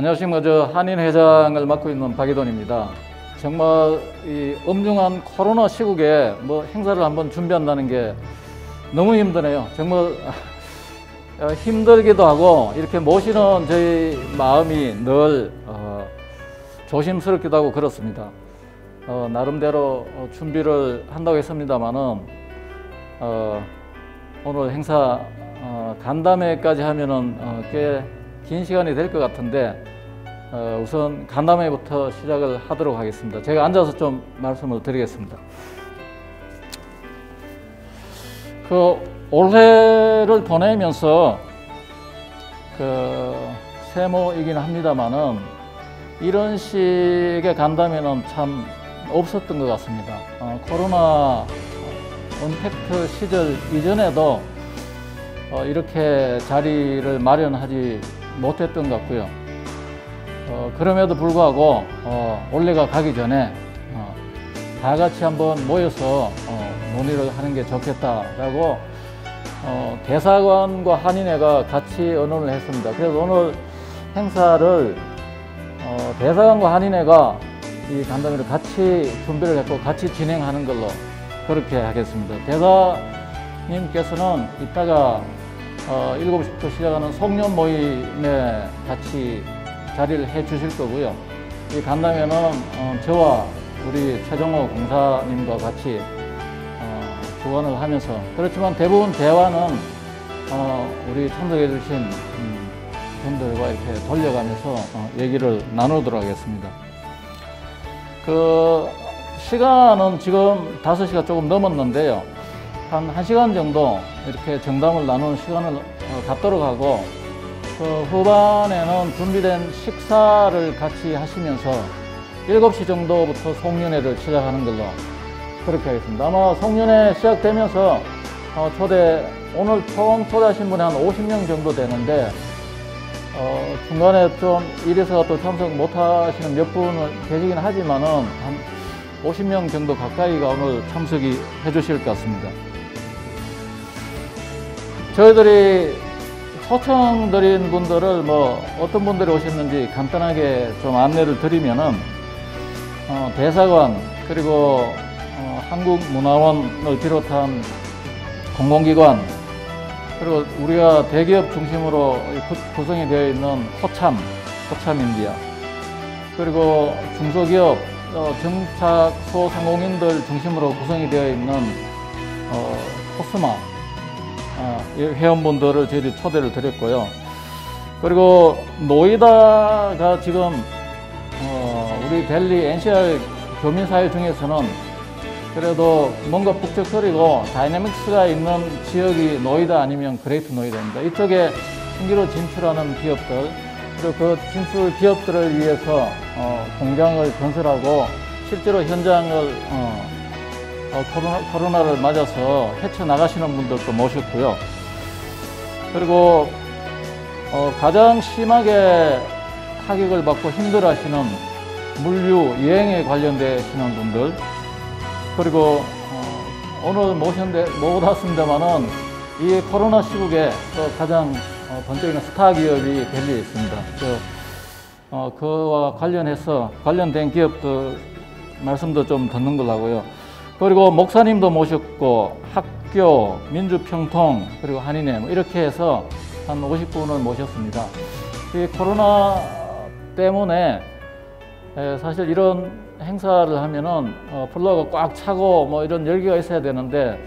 안녕하십니까. 저 한인회장을 맡고 있는 박이돈입니다. 정말 이 엄중한 코로나 시국에 뭐 행사를 한번 준비한다는 게 너무 힘드네요. 정말 힘들기도 하고 이렇게 모시는 저희 마음이 늘 조심스럽기도 하고 그렇습니다. 나름대로 준비를 한다고 했습니다만은 오늘 행사 간담회까지 하면은 꽤 긴 시간이 될 것 같은데 우선 간담회부터 시작을 하도록 하겠습니다. 제가 앉아서 좀 말씀을 드리겠습니다. 올해를 보내면서 세모이긴 합니다만은 이런 식의 간담회는 참 없었던 것 같습니다. 코로나 언택트 시절 이전에도 이렇게 자리를 마련하지 못했던 것 같고요. 그럼에도 불구하고 올해가 가기 전에 다 같이 한번 모여서 논의를 하는 게 좋겠다라고 대사관과 한인회가 같이 의논을 했습니다. 그래서 오늘 행사를 대사관과 한인회가 이 간담회를 같이 준비를 했고 같이 진행하는 걸로 그렇게 하겠습니다. 대사님께서는 이따가 7시부터 시작하는 송년 모임에 같이 자리를 해 주실 거고요. 이 간담회는 저와 우리 최정호 공사님과 같이 주관을 하면서, 그렇지만 대부분 대화는 우리 참석해 주신 분들과 이렇게 돌려가면서 얘기를 나누도록 하겠습니다. 시간은 지금 5시가 조금 넘었는데요. 한 1시간 정도 이렇게 정담을 나누는 시간을 갖도록 하고, 후반에는 준비된 식사를 같이 하시면서 7시 정도부터 송년회를 시작하는 걸로 그렇게 하겠습니다. 아마 송년회 시작되면서 오늘 총 초대하신 분이 한 50명 정도 되는데, 중간에 좀 이래서 또 참석 못 하시는 몇 분은 계시긴 하지만은 한 50명 정도 가까이가 오늘 참석이 해 주실 것 같습니다. 저희들이 초청드린 분들을 어떤 분들이 오셨는지 간단하게 좀 안내를 드리면은, 대사관, 그리고 한국문화원을 비롯한 공공기관, 그리고 우리가 대기업 중심으로 구성이 되어 있는 호참인디아, 그리고 중소기업, 정착 소상공인들 중심으로 구성이 되어 있는 코스마 회원분들을 저희들이 초대를 드렸고요. 그리고 노이다가 지금 우리 델리 NCR 교민사회 중에서는 그래도 뭔가 북적거리고 다이내믹스가 있는 지역이 노이다 아니면 그레이트 노이다입니다. 이쪽에 신기로 진출하는 기업들, 그리고 그 진출 기업들을 위해서 공장을 건설하고 실제로 현장을 코로나를 맞아서 헤쳐나가시는 분들도 모셨고요. 그리고 가장 심하게 타격을 받고 힘들어하시는 물류, 여행에 관련되시는 분들, 그리고 오늘 못 왔습니다만은 이 코로나 시국에 또 가장 번쩍이는 스타 기업이 델리에 있습니다. 그와 관련해서 관련된 기업들 말씀도 좀 듣는 걸로 하고요. 그리고 목사님도 모셨고 학교, 민주평통, 그리고 한인회 이렇게 해서 한 50분을 모셨습니다. 이 코로나 때문에 사실 이런 행사를 하면은 플로어가 꽉 차고 이런 열기가 있어야 되는데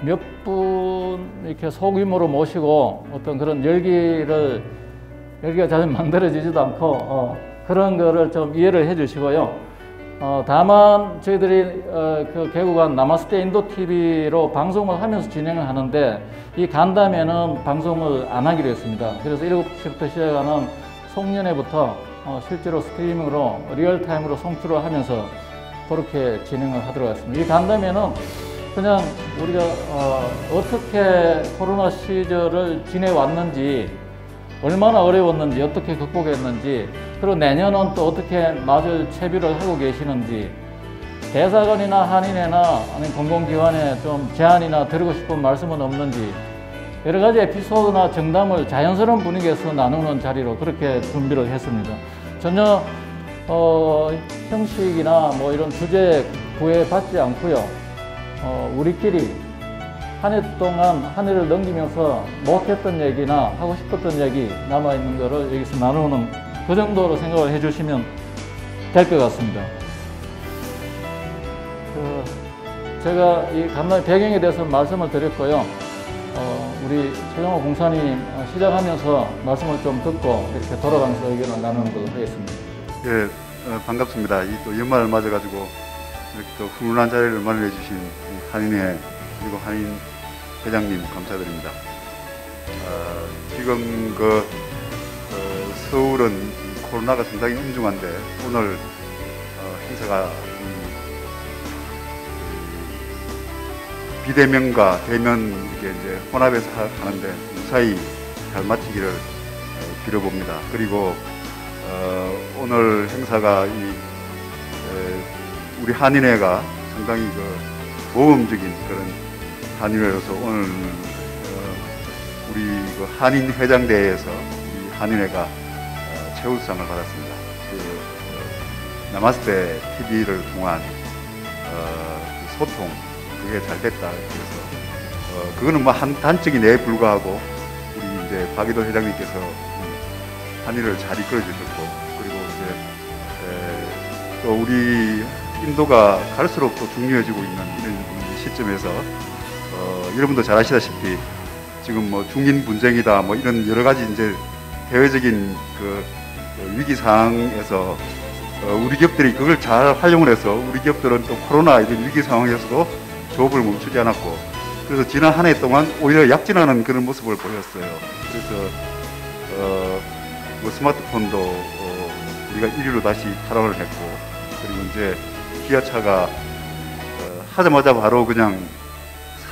몇 분 이렇게 소규모로 모시고 어떤 그런 열기가 잘 만들어지지도 않고 그런 거를 좀 이해를 해 주시고요. 다만 저희들이 개국한 나마스테 인도 TV로 방송을 하면서 진행을 하는데 이 간담회는 방송을 안 하기로 했습니다. 그래서 7시부터 시작하는 송년회부터 실제로 스트리밍으로 리얼타임으로 송출을 하면서 그렇게 진행을 하도록 하겠습니다. 이 간담회는 그냥 우리가 어떻게 코로나 시절을 지내왔는지, 얼마나 어려웠는지, 어떻게 극복했는지, 그리고 내년은 또 어떻게 맞을 채비를 하고 계시는지, 대사관이나 한인회나 아니면 공공기관에 좀 제안이나 드리고 싶은 말씀은 없는지, 여러 가지 에피소드나 정담을 자연스러운 분위기에서 나누는 자리로 그렇게 준비를 했습니다. 전혀 형식이나 뭐 이런 주제에 구애받지 않고요. 우리끼리 한 해 동안 한 해를 넘기면서 못했던 얘기나 하고 싶었던 얘기 남아있는 거를 여기서 나누는 그 정도로 생각을 해주시면 될 것 같습니다. 제가 이 간담회 배경에 대해서 말씀을 드렸고요. 우리 최정호 공사님 시작하면서 말씀을 좀 듣고 이렇게 돌아가면서 의견을 나누는 걸로 하겠습니다. 예, 반갑습니다. 이 또 연말을 맞아가지고 이렇게 또 훈훈한 자리를 마련해 주신 한인회 그리고 한인 회장님 감사드립니다. 지금 서울은 코로나가 상당히 엄중한데 오늘 행사가 비대면과 대면 이게 이제 혼합해서 하는데 무사히 잘 마치기를 빌어봅니다. 그리고 오늘 행사가 우리 한인회가 상당히 모범적인 그런 한인회로서 오늘 우리 한인 회장대회에서 우리 한인회가 최우수상을 받았습니다. 나마스테 TV를 통한 소통 그게 잘 됐다. 그래서 그거는 뭐 한 단적인 예에 불과하고 우리 이제 박이도 회장님께서 한일을 잘 이끌어 주셨고 그리고 이제 또 우리 인도가 갈수록 또 중요해지고 있는 이런 시점에서 여러분도 잘 아시다시피 지금 뭐 중인 분쟁이다 뭐 이런 여러 가지 이제 대외적인 위기 상황에서 우리 기업들이 그걸 잘 활용을 해서 우리 기업들은 또 코로나 이런 위기 상황에서도 조업을 멈추지 않았고 그래서 지난 한 해 동안 오히려 약진하는 그런 모습을 보였어요. 그래서 뭐 스마트폰도 우리가 1위로 다시 탈환을 했고 그리고 이제 기아차가 하자마자 바로 그냥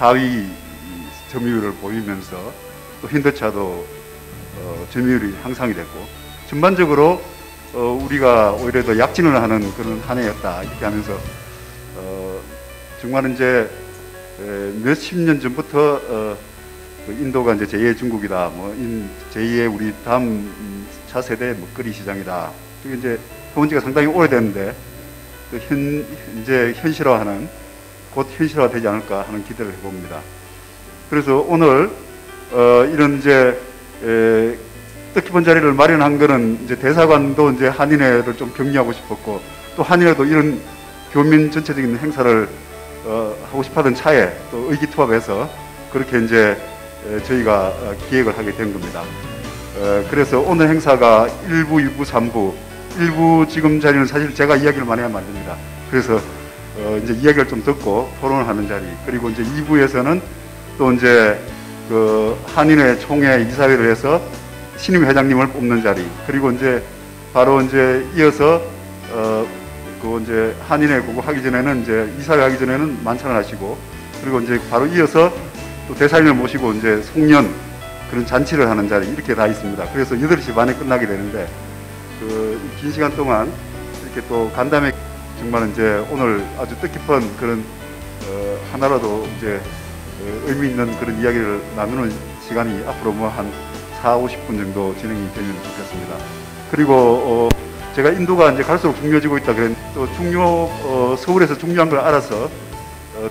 4위 점유율을 보이면서 또 현대차도 점유율이 향상이 됐고 전반적으로 우리가 오히려 더 약진을 하는 그런 한 해였다 이렇게 하면서 정말 이제 몇십 년 전부터 인도가 이제 제2의 중국이다, 뭐 제2의 우리 다음 차세대 먹거리 시장이다. 그게 이제 해본 지가 상당히 오래됐는데 이제 현실화하는 곧 현실화되지 않을까 하는 기대를 해봅니다. 그래서 오늘 이런 이제 뜻깊은 자리를 마련한 거는 이제 대사관도 이제 한인회를 좀 격려하고 싶었고 또 한인회도 이런 교민 전체적인 행사를 하고 싶었던 차에 또 의기투합해서 그렇게 이제 저희가 기획을 하게 된 겁니다. 그래서 오늘 행사가 1부, 2부, 3부 1부 지금 자리는 사실 제가 이야기를 많이 하면 안 됩니다. 그래서 이제 이야기를 좀 듣고 토론을 하는 자리 그리고 이제 2부에서는 또 이제 한인회 총회 이사회를 해서 신임 회장님을 뽑는 자리 그리고 이제 바로 이제 이어서 이제 한인회 그거 하기 전에는 이제 이사회 하기 전에는 만찬을 하시고 그리고 이제 바로 이어서 또 대사님을 모시고 이제 송년 그런 잔치를 하는 자리 이렇게 다 있습니다. 그래서 8시 반에 끝나게 되는데 긴 시간 동안 이렇게 또 간담회 정말 이제 오늘 아주 뜻깊은 그런 하나라도 이제 의미 있는 그런 이야기를 나누는 시간이 앞으로 뭐 한 40-50분 정도 진행이 되면 좋겠습니다. 그리고 제가 인도가 이제 갈수록 중요해지고 있다 그랬는데 또 서울에서 중요한 걸 알아서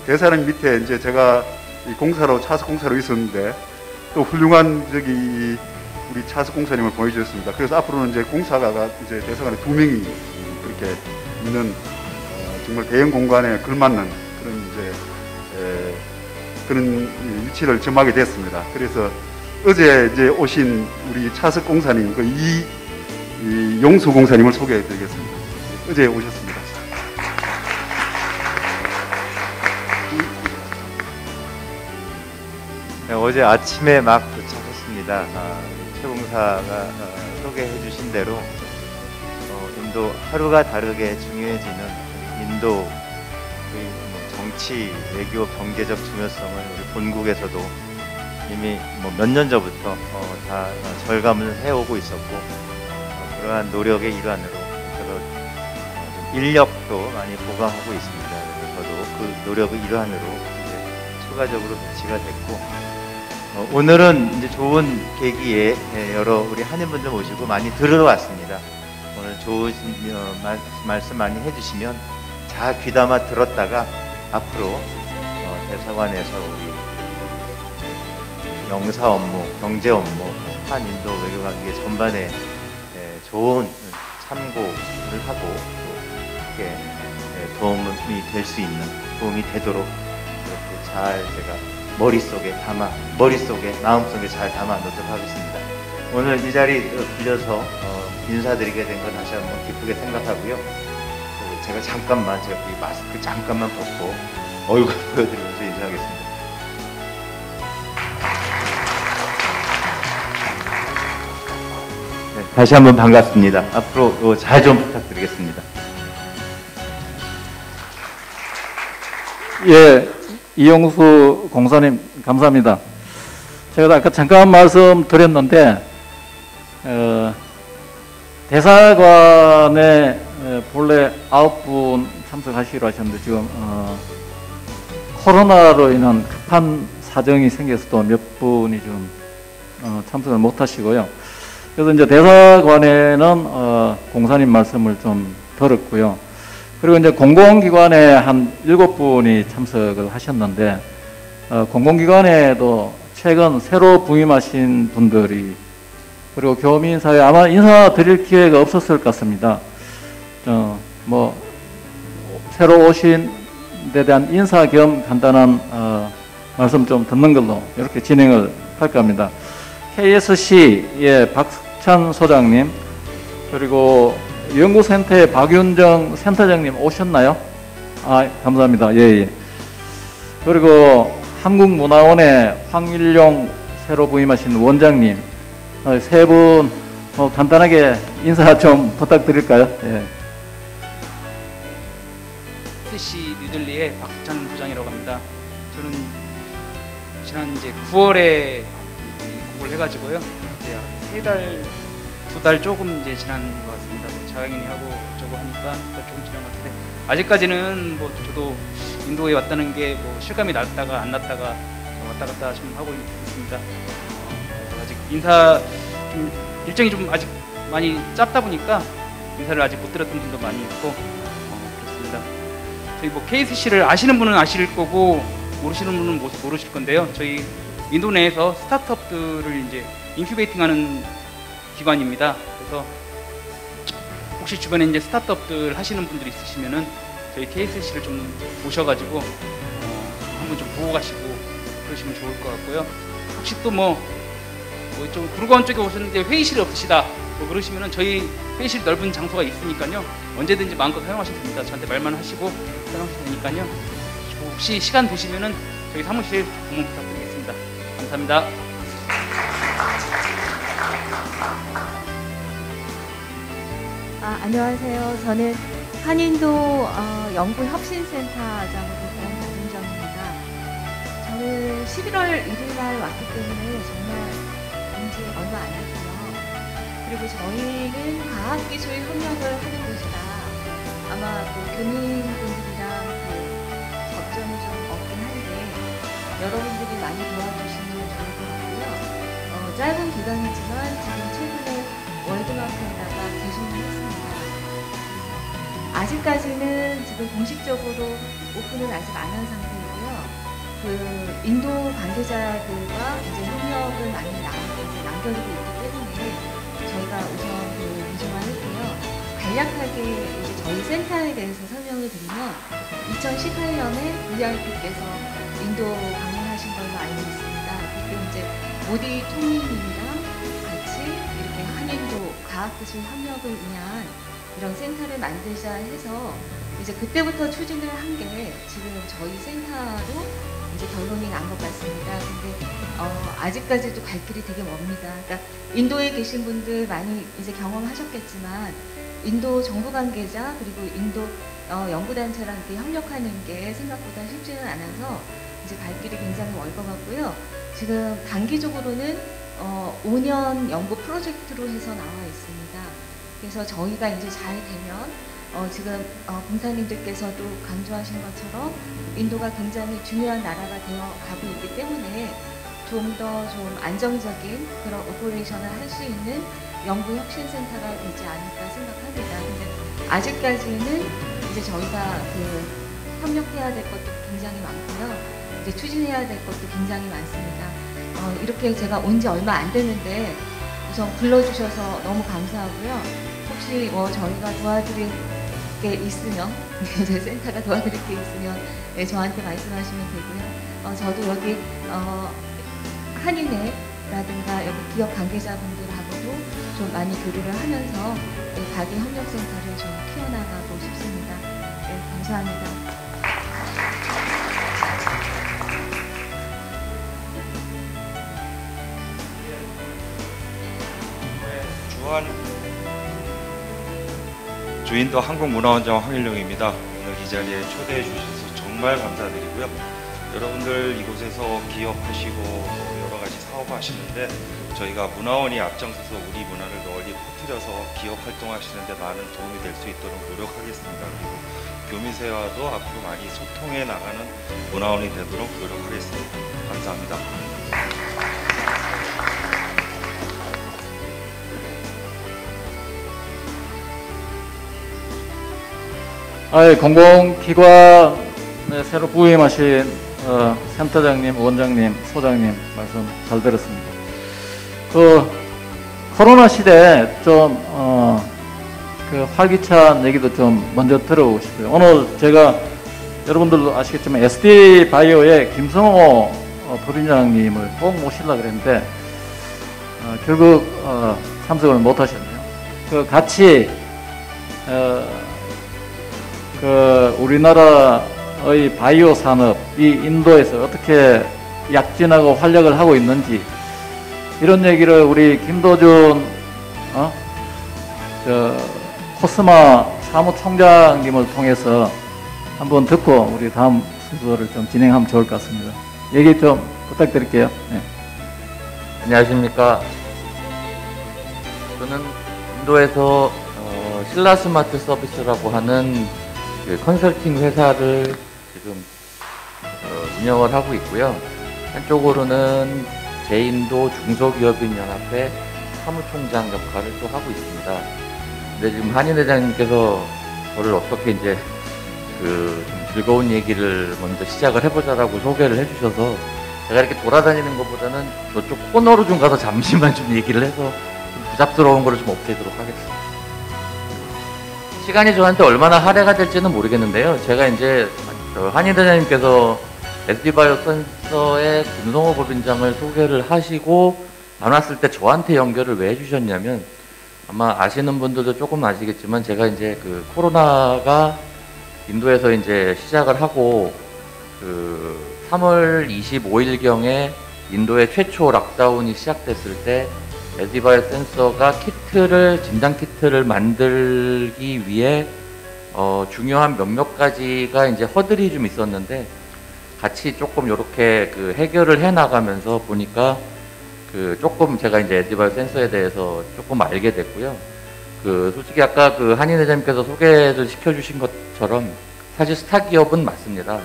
대사님 밑에 이제 제가 이 공사로 차석 공사로 있었는데 또 훌륭한 우리 차석 공사님을 보여주셨습니다. 그래서 앞으로는 이제 공사가 이제 대사관에 2명이 그렇게 있는 정말 대형 공간에 걸맞는 그런 이제 그런 위치를 점하게 됐습니다. 그래서 어제 이제 오신 우리 차석 공사님 이 용수 공사님을 소개해 드리겠습니다. 어제 오셨습니다. 네, 어제 아침에 막 도착했습니다. 최 공사가 소개해 주신 대로 인도 하루가 다르게 중요해지는 인도 정치, 외교, 경제적 중요성을 우리 본국에서도 이미 몇 년 전부터 다 절감을 해오고 있었고 그러한 노력의 일환으로 저도 인력도 많이 보강하고 있습니다. 그래서 저도 그 노력의 일환으로 이제 추가적으로 배치가 됐고 오늘은 이제 좋은 계기에 여러 우리 한인분들 모시고 많이 들으러 왔습니다. 오늘 좋은 말씀 많이 해주시면 잘 귀담아 들었다가 앞으로 대사관에서 우리 영사 업무, 경제 업무, 한인도 외교관계 전반에 좋은 참고를 하고 또 이렇게 도움이 될 수 있는, 도움이 되도록 이렇게 잘 제가 머릿속에, 마음속에 잘 담아 놓도록 하겠습니다. 오늘 이 자리 빌려서 인사드리게 된 건 다시 한번 기쁘게 생각하고요. 제가 잠깐만, 제가 이 마스크 잠깐만 벗고 얼굴 보여드리면서 인사하겠습니다. 네, 다시 한번 반갑습니다. 앞으로 잘 좀 부탁드리겠습니다. 예, 이용수 공사님 감사합니다. 제가 아까 잠깐 말씀드렸는데 대사관에 본래 9분 참석하시기로 하셨는데 지금 코로나로 인한 급한 사정이 생겨서 또 몇 분이 지금 참석을 못 하시고요. 그래서 이제 대사관에는 공사님 말씀을 좀 들었고요. 그리고 이제 공공기관에 한 7분이 참석을 하셨는데, 공공기관에도 최근 새로 부임하신 분들이, 그리고 교민사회 아마 인사드릴 기회가 없었을 것 같습니다. 새로 오신 데 대한 인사 겸 간단한 말씀 좀 듣는 걸로 이렇게 진행을 할까 합니다. KSC의 박찬 소장님, 그리고 연구센터의 박윤정 센터장님 오셨나요? 아, 감사합니다. 예, 예. 그리고 한국문화원의 황일용 새로 부임하신 원장님, 세 분 간단하게 인사 좀 부탁드릴까요? 예. KSC 뉴델리의 박찬 부장이라고 합니다. 저는 지난 이제 9월에 공부를 해가지고요. 이제 3달, 2달 조금 이제 지난 것 같습니다. 자강인이 하고 저거 하니까 조금 지난 것 같은데, 아직까지는 뭐 저도 인도에 왔다는 게 뭐 실감이 났다가 안 났다가 왔다 갔다 좀 하고 있습니다. 그래서 아직 인사 좀 일정이 좀 아직 많이 짧다 보니까 인사를 아직 못 드렸던 분도 많이 있고 그렇습니다. 저희 뭐 KSC를 아시는 분은 아실 거고 모르시는 분은 모르실 건데요. 저희 인도 내에서 스타트업들을 이제 인큐베이팅하는 기관입니다. 그래서 혹시 주변에 이제 스타트업들 하시는 분들이 있으시면은 저희 KSC를 좀 모셔가지고 한번 좀 보고 가시고 그러시면 좋을 것 같고요. 혹시 또 좀 구르건 쪽에 오셨는데 회의실이 없으시다 뭐 그러시면은 저희 회의실 넓은 장소가 있으니까요. 언제든지 마음껏 사용하셔도 됩니다. 저한테 말만 하시고 사용하셔도 되니까요. 혹시 시간 되시면은 저희 사무실 방문 부탁드리겠습니다. 감사합니다. 안녕하세요. 저는 한인도 연구혁신센터장으로 온 박윤정입니다. 저는 11월 1일 날 왔기 때문에 정말 온지 얼마 안 됐고요. 그리고 저희는 과학기술협력을 하는 곳이라 아마 교민분들이랑 접점이 좀 없긴 한데 여러분들이 많이 도와주시면 좋을 것 같고요. 짧은 기간이지만 지금 최근에 월드마크에다가 개송을 했습니다. 아직까지는 지금 공식적으로 오픈은 아직 안 한 상태이고요. 인도 관계자들과 이제 협력을 많이 남겨두고 있기 때문에 저희가 우선 인정을 했고요. 간략하게 이제 저희 센터에 대해서 설명을 드리면 2018년에 VIP께서 인도 방문하신 걸로 알고 있습니다. 그때 이제 모디 총리님이랑 같이 이렇게 한인도 과학기술 협력을 위한 이런 센터를 만들자 해서 이제 그때부터 추진을 한 게 지금 저희 센터로 이제 결론이 난 것 같습니다. 근데 아직까지도 갈 길이 되게 멉니다. 그러니까 인도에 계신 분들 많이 이제 경험하셨겠지만 인도 정부 관계자 그리고 인도 연구단체랑 이렇게 협력하는 게 생각보다 쉽지는 않아서 이제 갈 길이 굉장히 멀 것 같고요. 지금 단기적으로는 5년 연구 프로젝트로 해서 나와 있습니다. 그래서 저희가 이제 잘 되면 지금 공사님들께서도 강조하신 것처럼 인도가 굉장히 중요한 나라가 되어 가고 있기 때문에 좀 더 좀 안정적인 그런 오퍼레이션을 할 수 있는 연구혁신센터가 되지 않을까 생각합니다. 근데 아직까지는 이제 저희가 협력해야 될 것도 굉장히 많고요. 이제 추진해야 될 것도 굉장히 많습니다. 이렇게 제가 온 지 얼마 안 됐는데 우선 불러주셔서 너무 감사하고요. 혹시 저희가 도와드릴 게 있으면 제 센터가 도와드릴 게 있으면 저한테 말씀하시면 되고요. 저도 여기 한인회라든가 여기 기업 관계자분들하고도 좀 많이 교류를 하면서 가게 협력센터를 좀 키워나가고 싶습니다. 네, 감사합니다. 주인도 한국문화원장 황일룡입니다. 오늘 이 자리에 초대해 주셔서 정말 감사드리고요. 여러분들 이곳에서 기업하시고 여러 가지 사업하시는데 저희가 문화원이 앞장서서 우리 문화를 널리 퍼뜨려서 기업 활동하시는데 많은 도움이 될 수 있도록 노력하겠습니다. 그리고 교민세와도 앞으로 많이 소통해 나가는 문화원이 되도록 노력하겠습니다. 감사합니다. 공공기관에 새로 부임하신 센터장님, 원장님, 소장님 말씀 잘 들었습니다. 코로나 시대에 좀 활기찬 얘기도 좀 먼저 들어보고 싶어요. 오늘 제가 여러분들도 아시겠지만 SD바이오의 김성호 법인장님을 꼭 모시려고 그랬는데 결국 참석을 못 하셨네요. 같이 우리나라의 바이오 산업이 인도에서 어떻게 약진하고 활약을 하고 있는지 이런 얘기를 우리 김도준 코스마 사무총장님을 통해서 한번 듣고 우리 다음 순서를 좀 진행하면 좋을 것 같습니다. 얘기 좀 부탁드릴게요. 네. 안녕하십니까. 저는 인도에서 신라스마트 서비스라고 하는 컨설팅 회사를 지금 운영을 하고 있고요. 한쪽으로는 제인도 중소기업인연합회 사무총장 역할을 또 하고 있습니다. 근데 지금 한인회장님께서 저를 어떻게 이제 좀 즐거운 얘기를 먼저 시작을 해보자라고 소개를 해주셔서 제가 이렇게 돌아다니는 것보다는 저쪽 코너로 좀 가서 잠시만 좀 얘기를 해서 좀 부잡스러운 거를 좀 없애도록 하겠습니다. 시간이 저한테 얼마나 할애가 될지는 모르겠는데요. 제가 이제 한인회장님께서 SD바이오 센서의 김성호 법인장을 소개를 하시고 안 왔을 때 저한테 연결을 왜 해주셨냐면 아마 아시는 분들도 조금 아시겠지만 제가 이제 코로나가 인도에서 이제 시작을 하고 3월 25일경에 인도의 최초 락다운이 시작됐을 때 SD바이오 센서가 진단 키트를 만들기 위해 중요한 몇몇 가지가 이제 허들이 좀 있었는데 같이 조금 이렇게 해결을 해 나가면서 보니까 조금 제가 이제 SD바이오 센서에 대해서 조금 알게 됐고요. 솔직히 아까 한인 회장님께서 소개를 시켜주신 것처럼 사실 스타 기업은 맞습니다.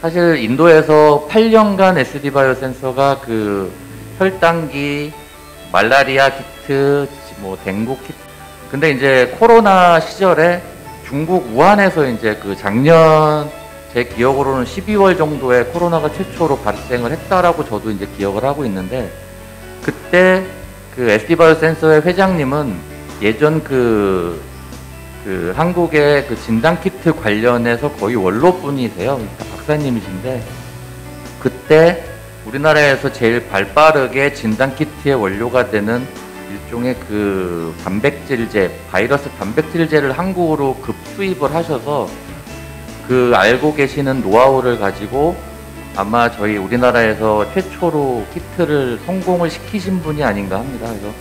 사실 인도에서 8년간 SD바이오 센서가 혈당기, 말라리아 키트, 댕구 키트. 근데 이제 코로나 시절에 중국 우한에서 이제 작년 제 기억으로는 12월 정도에 코로나가 최초로 발생을 했다라고 저도 이제 기억을 하고 있는데 그때 SD바이오 센서의 회장님은 예전 한국의 진단 키트 관련해서 거의 원로분이세요. 박사님이신데 그때 우리나라에서 제일 발빠르게 진단 키트의 원료가 되는 일종의 단백질제, 바이러스 단백질제를 한국으로 급수입을 하셔서 알고 계시는 노하우를 가지고 아마 저희 우리나라에서 최초로 키트를 성공을 시키신 분이 아닌가 합니다. 그래서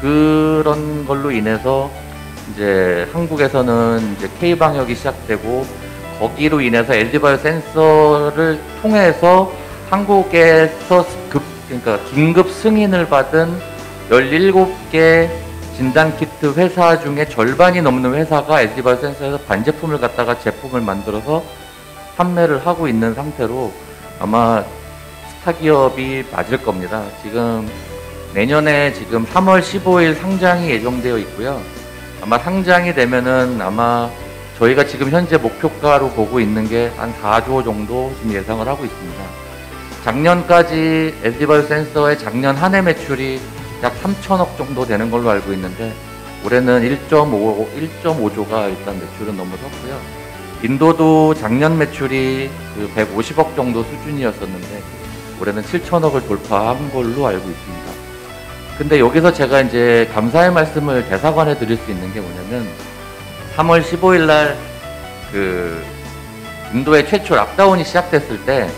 그런 걸로 인해서 이제 한국에서는 이제 K-방역이 시작되고 거기로 인해서 SD바이오 센서를 통해서 한국에서 그러니까 긴급 승인을 받은 17개 진단키트 회사 중에 절반이 넘는 회사가 SD바이오 센서에서 반제품을 갖다가 제품을 만들어서 판매를 하고 있는 상태로 아마 타기업이 맞을 겁니다. 지금 내년에 지금 3월 15일 상장이 예정되어 있고요. 아마 상장이 되면은 아마 저희가 지금 현재 목표가로 보고 있는 게 한 4조 정도 지금 예상을 하고 있습니다. 작년까지 SD바이오 센서의 작년 한 해 매출이 약 3천억 정도 되는 걸로 알고 있는데 올해는 1.5조가 일단 매출은 넘어섰고요. 인도도 작년 매출이 그 150억 정도 수준이었었는데 올해는 7천억을 돌파한 걸로 알고 있습니다. 근데 여기서 제가 이제 감사의 말씀을 대사관에 드릴 수 있는 게 뭐냐면 3월 15일 날 그 인도의 최초 락다운이 시작됐을 때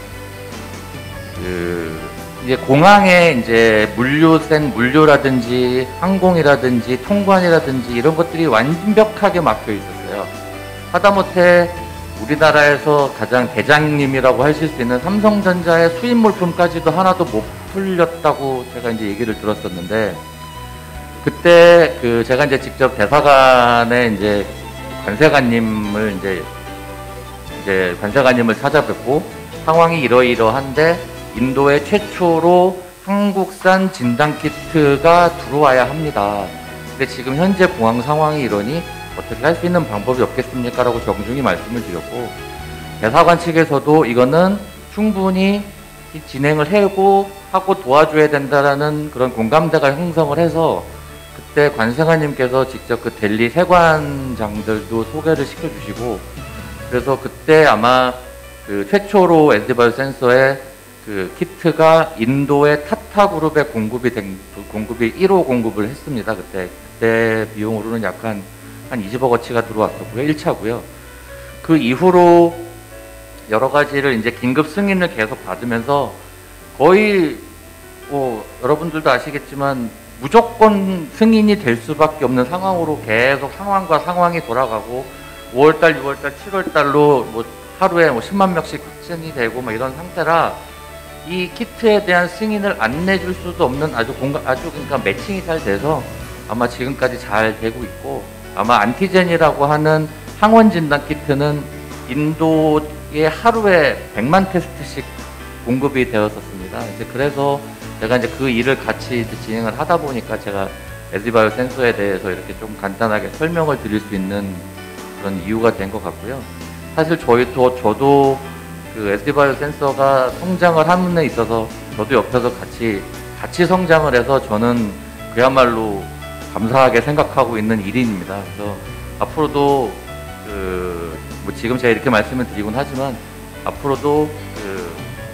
이제 공항에 이제 물류라든지 항공이라든지 통관이라든지 이런 것들이 완벽하게 막혀 있었어요. 하다못해 우리나라에서 가장 대장님이라고 하실 수 있는 삼성전자의 수입 물품까지도 하나도 못 풀렸다고 제가 이제 얘기를 들었었는데 그때 제가 이제 직접 대사관에 이제 관세관님을 이제 관세관님을 찾아뵙고 상황이 이러이러한데 인도에 최초로 한국산 진단키트가 들어와야 합니다. 근데 지금 현재 공항 상황이 이러니 어떻게 할 수 있는 방법이 없겠습니까? 라고 정중히 말씀을 드렸고 대사관 측에서도 이거는 충분히 진행을 하고 도와줘야 된다라는 그런 공감대가 형성을 해서 그때 관세관님께서 직접 그 델리 세관장들도 소개를 시켜주시고 그래서 그때 아마 그 최초로 SD바이오 센서의 그 키트가 인도의 타타그룹에 공급이 1호 공급을 했습니다. 그때 비용으로는 약간 한 20억어치가 들어왔었고요. 1차고요. 그 이후로 여러 가지를 이제 긴급 승인을 계속 받으면서 거의 여러분들도 아시겠지만 무조건 승인이 될 수밖에 없는 상황으로 계속 상황이 돌아가고 5월달, 6월달, 7월달로 뭐 하루에 10만 명씩 확진이 되고 뭐 이런 상태라 이 키트에 대한 승인을 안 내줄 수도 없는 아주 그러니까 매칭이 잘 돼서 아마 지금까지 잘 되고 있고 아마 안티젠이라고 하는 항원 진단 키트는 인도에 하루에 100만 테스트씩 공급이 되었었습니다. 이제 그래서 제가 이제 그 일을 같이 진행을 하다 보니까 제가 SD바이오 센서에 대해서 이렇게 좀 간단하게 설명을 드릴 수 있는 그런 이유가 된 것 같고요. 사실 저도 그 SD바이오 센서가 성장을 하는 데 있어서 저도 옆에서 같이 성장을 해서 저는 그야말로 감사하게 생각하고 있는 일인입니다. 그래서 앞으로도 뭐 지금 제가 이렇게 말씀을 드리곤 하지만 앞으로도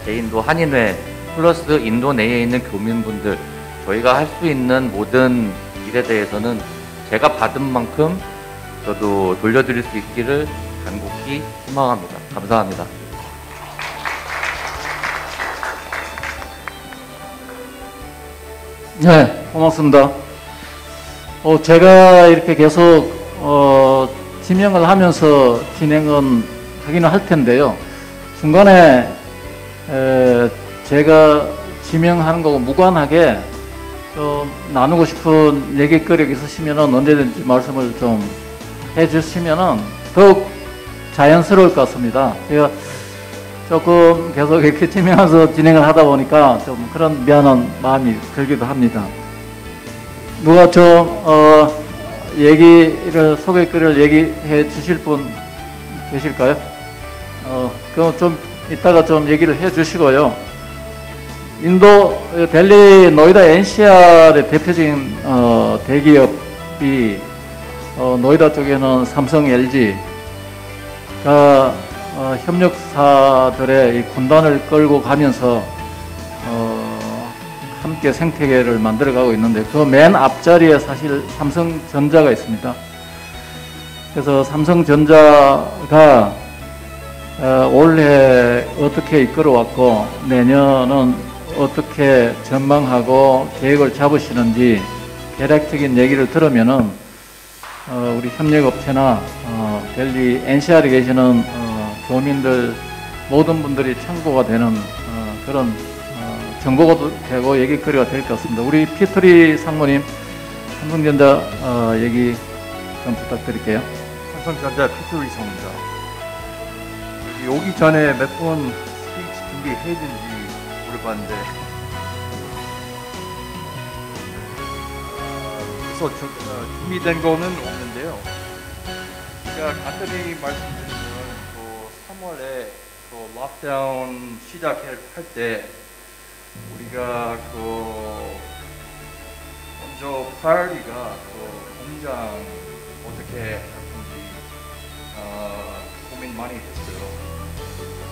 제인도 한인회 플러스 인도 내에 있는 교민분들 저희가 할 수 있는 모든 일에 대해서는 제가 받은 만큼 저도 돌려드릴 수 있기를 간곡히 희망합니다. 감사합니다. 네, 고맙습니다. 제가 이렇게 계속 지명을 하면서 진행은 하기는 할 텐데요. 중간에 제가 지명하는 거고 무관하게 좀 나누고 싶은 얘기거리가 있으시면은 언제든지 말씀을 좀 해주시면은 더욱 자연스러울 것 같습니다. 제가 조금 계속 이렇게 지명해서 진행을 하다 보니까 좀 그런 미안한 마음이 들기도 합니다. 누가 좀 소개글을 얘기해 주실 분 계실까요? 그럼 좀 이따가 좀 얘기를 해 주시고요. 인도 델리 노이다 NCR의 대표적인 대기업이 노이다 쪽에는 삼성, LG가 협력사들의 이 군단을 끌고 가면서 함께 생태계를 만들어가고 있는데 그 맨 앞자리에 사실 삼성전자가 있습니다. 그래서 삼성전자가 올해 어떻게 이끌어왔고 내년은 어떻게 전망하고 계획을 잡으시는지 대략적인 얘기를 들으면은 우리 협력업체나 델리 NCR에 계시는 교민들 모든 분들이 참고가 되는 그런 정보가 되고 얘기거리가 될 것 같습니다. 우리 피터리 상무님 삼성전자 얘기 좀 부탁드릴게요. 삼성전자 피터리 상무입니다. 오기 전에 몇 번 스피치 준비해든지 물어봤는데 그래서 준비된 거는 없는데요. 제가 간단히 말씀드리면 3월에 록다운 시작할 때 우리가 먼저 프라이어리가 공장 어떻게 할 건지 고민 많이 했어요.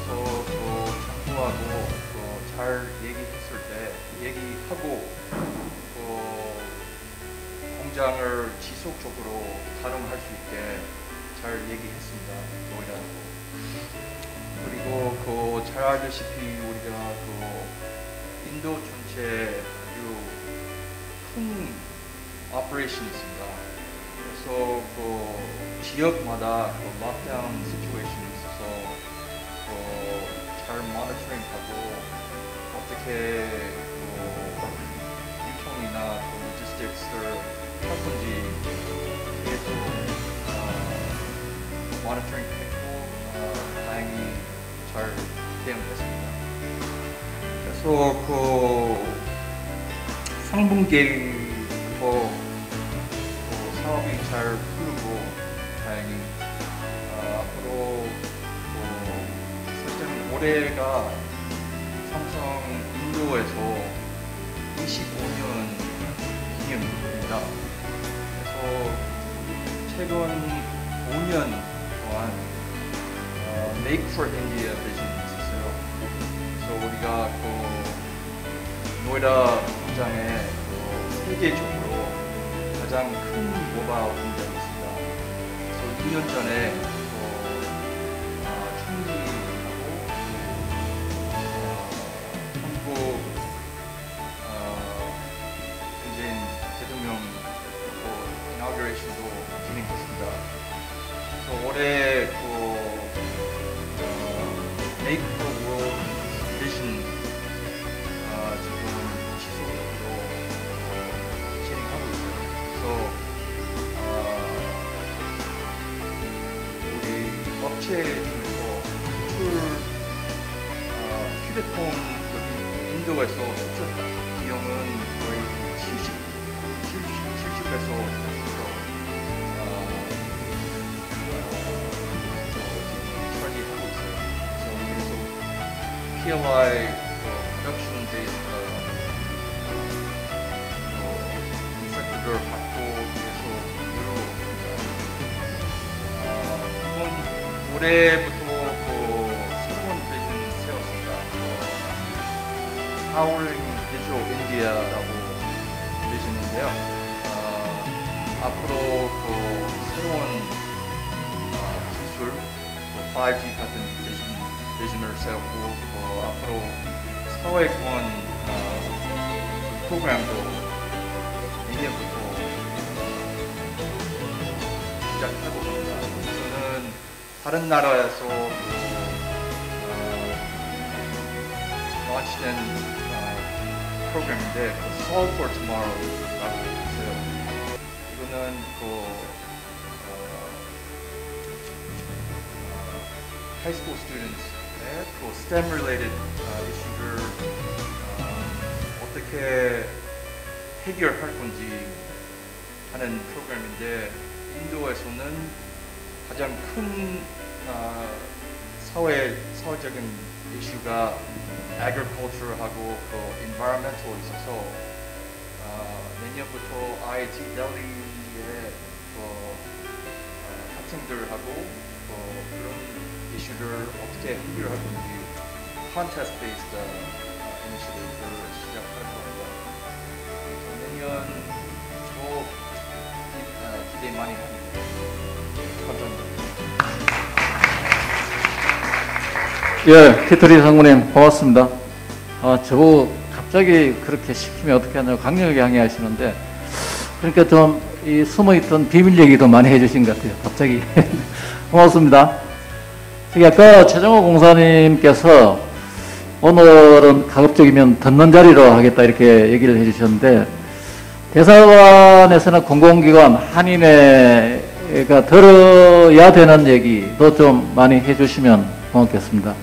그래서 정부하고 잘 얘기하고 공장을 지속적으로 가동할 수 있게 잘 얘기했습니다. 노이라고. 그리고 잘 알다시피 우리가 인도 전체 아주 큰 오퍼레이션이 있습니다. 그래서 지역마다 록다운 시츄에이션이 있어서 잘 모니터링하고 어떻게 유통이나 로지스틱스를 할 건지 계속 모니터링했고 다행히 잘 대응했습니다. 그래서 3분기부터 사업이 잘 흐르고 다행히 앞으로 사실 올해가 삼성 인도에서 25년 기념입니다. 그래서 최근 5년 동안 Make for India 비전이 있었어요. 그래서 우리가 노이다 공장에 세계적으로 가장 큰 모바일 공장이 있습니다. 그래서 2년 전에 총리하고 한국 문재인 대통령 이나그레이션도 진행했습니다. 그래서 올해 Make for World Vision 지금 지속적으로 진행하고 있어요. 그래서 우리 업체 중에서 휴대폰 여기 인도에서 수출 비용은 거의 70에서 처리하고 있어요. 그래서 PLI production based 인센티브를 받고 계속 이번 올해부터 새로운 비전 세웠습니다. Powering Digital India라고 비전인데요. 앞으로 새로운 기술, 5G 같은 비전을 세웠고 앞으로 사회공헌 프로그램도 내년부터 시작하고 있습니다. 저는 다른 나라에서 런치된 프로그램인데 Solve for Tomorrow라고 있어요. 이거는 하이스쿨 스튜던트의 STEM related 이슈를 어떻게 해결할 건지 하는 프로그램인데 인도에서는 가장 큰 사회적인 이슈가 agriculture하고 environmental 있어서 내년부터 IIT 델리의 학생들하고 그런 이슈를 어떻게 해결할 건지 contest based initiative를 시작할 겁니다. 내년 기대 많이 합니다. 감사합니다. 예, 키트리 상무님 고맙습니다. 저보고 갑자기 그렇게 시키면 어떻게 하냐고 강력하게 항의하시는데, 그러니까 좀 이 숨어있던 비밀 얘기도 많이 해주신 것 같아요. 갑자기. 고맙습니다. 저기 아까 최정호 공사님께서 오늘은 가급적이면 듣는 자리로 하겠다 이렇게 얘기를 해주셨는데, 대사관에서는 공공기관 한인회가 들어야 되는 얘기도 좀 많이 해주시면 고맙겠습니다.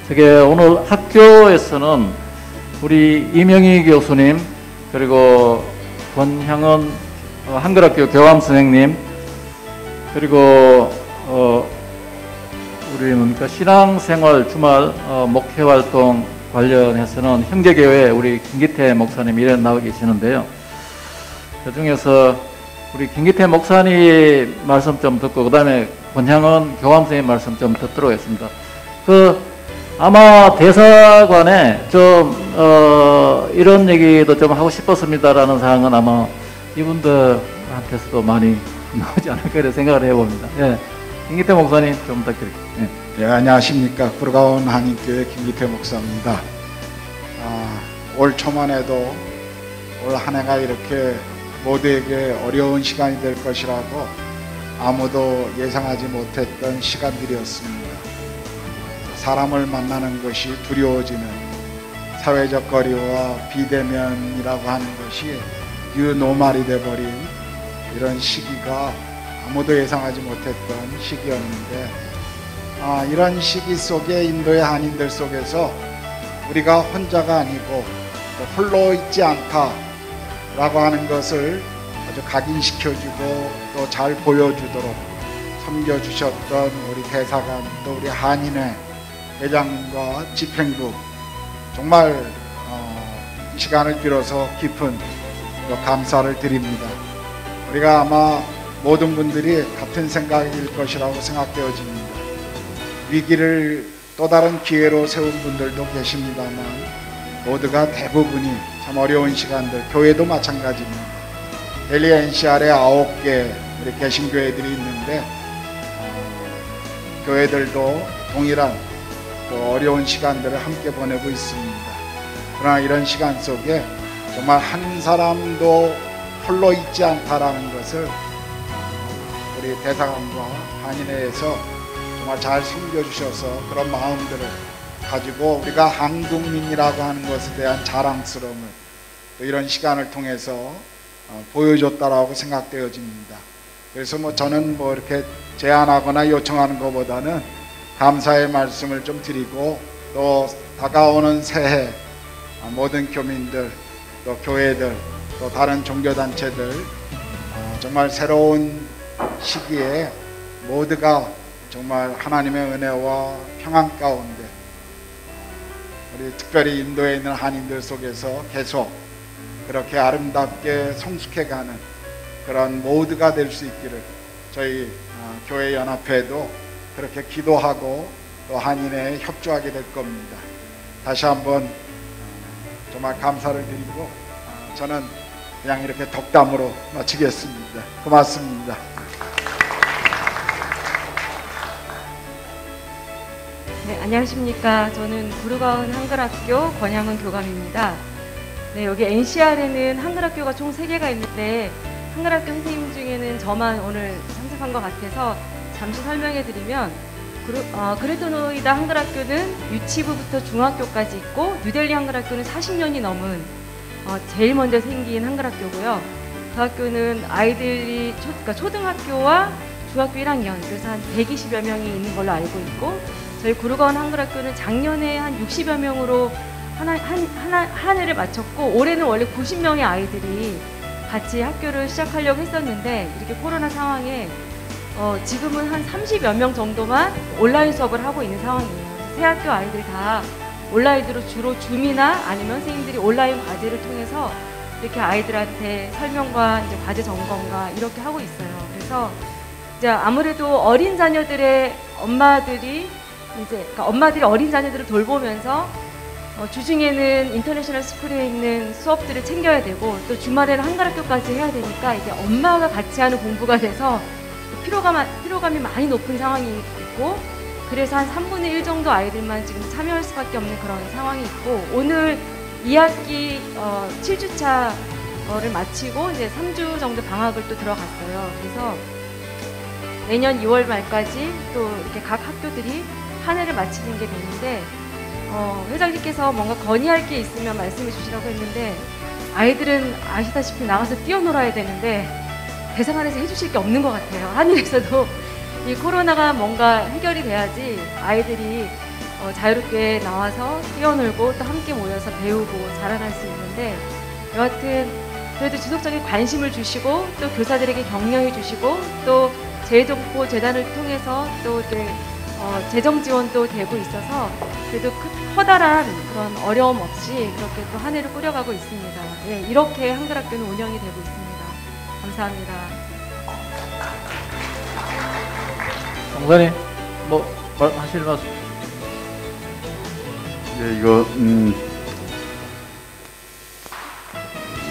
저게 오늘 학교에서는 우리 이명희 교수님, 그리고 권향은 한글학교 교감 선생님, 그리고 우리 뭡니까 신앙생활 주말 목회 활동 관련해서는 형제교회 우리 김기태 목사님 이런 나와 계시는데요. 그 중에서 우리 김기태 목사님 말씀 좀 듣고 그 다음에 권향은 교감 선생님 말씀 좀 듣도록 하겠습니다. 아마 대사관에 좀 이런 얘기도 좀 하고 싶었습니다라는 사항은 아마 이분들한테서도 많이 나오지 않을까 이런 생각을 해봅니다. 예, 김기태 목사님 좀 부탁드릴게요. 예. 네, 안녕하십니까. 구르가온 한인교회 김기태 목사입니다. 올 초만 해도 올 한 해가 이렇게 모두에게 어려운 시간이 될 것이라고 아무도 예상하지 못했던 시간들이었습니다. 사람을 만나는 것이 두려워지는 사회적 거리와 비대면이라고 하는 것이 뉴노멀이 돼버린 이런 시기가 아무도 예상하지 못했던 시기였는데 이런 시기 속에 인도의 한인들 속에서 우리가 혼자가 아니고 홀로 있지 않다라고 하는 것을 아주 각인시켜주고 또 잘 보여주도록 섬겨주셨던 우리 대사관 또 우리 한인회 회장과 집행부 정말 이 시간을 빌어서 깊은 감사를 드립니다. 우리가 아마 모든 분들이 같은 생각일 것이라고 생각되어집니다. 위기를 또 다른 기회로 세운 분들도 계십니다만 모두가 대부분이 참 어려운 시간들, 교회도 마찬가지입니다. 델리 NCR에 9개 우리 개신교회들이 있는데 교회들도 동일한 또 어려운 시간들을 함께 보내고 있습니다. 그러나 이런 시간 속에 정말 한 사람도 홀로 있지 않다라는 것을 우리 대사관과 한인회에서 정말 잘 섬겨주셔서 그런 마음들을 가지고 우리가 한국민이라고 하는 것에 대한 자랑스러움을 또 이런 시간을 통해서 보여줬다라고 생각되어집니다. 그래서 저는 이렇게 제안하거나 요청하는 것보다는 감사의 말씀을 좀 드리고 또 다가오는 새해 모든 교민들 또 교회들 또 다른 종교단체들 정말 새로운 시기에 모두가 정말 하나님의 은혜와 평안 가운데 우리 특별히 인도에 있는 한인들 속에서 계속 그렇게 아름답게 성숙해가는 그런 모두가 될 수 있기를 저희 교회 연합회도 그렇게 기도하고 또 한인회에 협조하게 될 겁니다. 다시 한번 정말 감사를 드리고 저는 그냥 이렇게 덕담으로 마치겠습니다. 고맙습니다. 네, 안녕하십니까. 저는 구르가온 한글학교 권향은 교감입니다. 네, 여기 NCR에는 한글학교가 총 3개가 있는데 한글학교 선생님 중에는 저만 오늘 참석한 것 같아서 잠시 설명해 드리면 그레토노이다 한글학교는 유치부부터 중학교까지 있고 뉴델리 한글학교는 40년이 넘은 제일 먼저 생긴 한글학교고요. 그 학교는 아이들이 초등학교와 중학교 1학년 그래서 한 120여 명이 있는 걸로 알고 있고 저희 구르가온 한글학교는 작년에 한 60여 명으로 한 해를 마쳤고 올해는 원래 90명의 아이들이 같이 학교를 시작하려고 했었는데 이렇게 코로나 상황에 지금은 한 30여 명 정도만 온라인 수업을 하고 있는 상황이에요. 새 학교 아이들이 다 온라인으로 주로 줌이나 아니면 선생님들이 온라인 과제를 통해서 이렇게 아이들한테 설명과 이제 과제 점검과 이렇게 하고 있어요. 그래서 이제 아무래도 어린 자녀들의 엄마들이 엄마들이 어린 자녀들을 돌보면서 주중에는 인터내셔널 스쿨에 있는 수업들을 챙겨야 되고 또 주말에는 한글학교까지 해야 되니까 이제 엄마가 같이 하는 공부가 돼서 피로감이 많이 높은 상황이 있고 그래서 한 3분의 1 정도 아이들만 지금 참여할 수밖에 없는 그런 상황이 있고 오늘 2학기 7주차를 마치고 이제 3주 정도 방학을 또 들어갔어요. 그래서 내년 2월 말까지 또 이렇게 각 학교들이 한 해를 마치는 게 되는데 회장님께서 뭔가 건의할 게 있으면 말씀해 주시라고 했는데 아이들은 아시다시피 나가서 뛰어놀아야 되는데 대사관에서 해주실 게 없는 것 같아요. 한일에서도 이 코로나가 뭔가 해결이 돼야지 아이들이 자유롭게 나와서 뛰어놀고 또 함께 모여서 배우고 자라날 수 있는데, 여하튼 그래도 지속적인 관심을 주시고 또 교사들에게 격려해 주시고 또 재독보 재단을 통해서 또 이렇게 재정 지원도 되고 있어서 그래도 커다란 그런 어려움 없이 그렇게 또 한 해를 꾸려가고 있습니다. 예, 이렇게 한글학교는 운영이 되고 있습니다. 감사합니다. 강사님, 뭐 하실 말씀? 예, 이거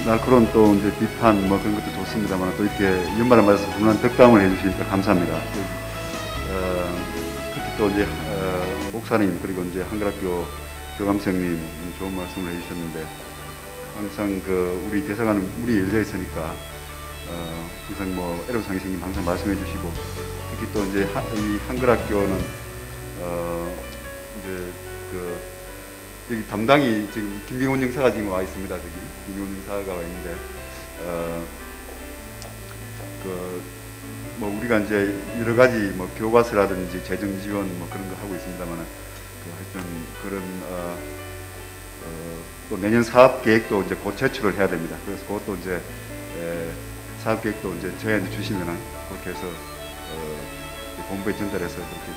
날카로운 또 이제 비판 뭐 그런 것도 좋습니다만 또 이렇게 연말에 맞아서 훌륭한 덕담을 해주시니까 감사합니다. 특히 또 이제 목사님 그리고 이제 한글학교 교감생님 좋은 말씀을 해주셨는데 항상 그 우리 대사관은 문이 열려 있으니까 항상 뭐 애로사항생님 항상 말씀해 주시고 특히 또 이제 이 한글학교는 이제 그 여기 담당이 지금 김경훈 영사가 지금 와 있습니다. 저기 김경훈 영사가 와 있는데 뭐 우리가 이제 여러 가지 뭐 교과서라든지 재정 지원 뭐 그런 거 하고 있습니다만은 하여튼 그런 또 내년 사업 계획도 이제 곧 제출을 해야 됩니다. 그래서 그것도 이제 사업 계획도 이제 저희한테 주시면은 그렇게 해서 본부에 전달해서 그렇게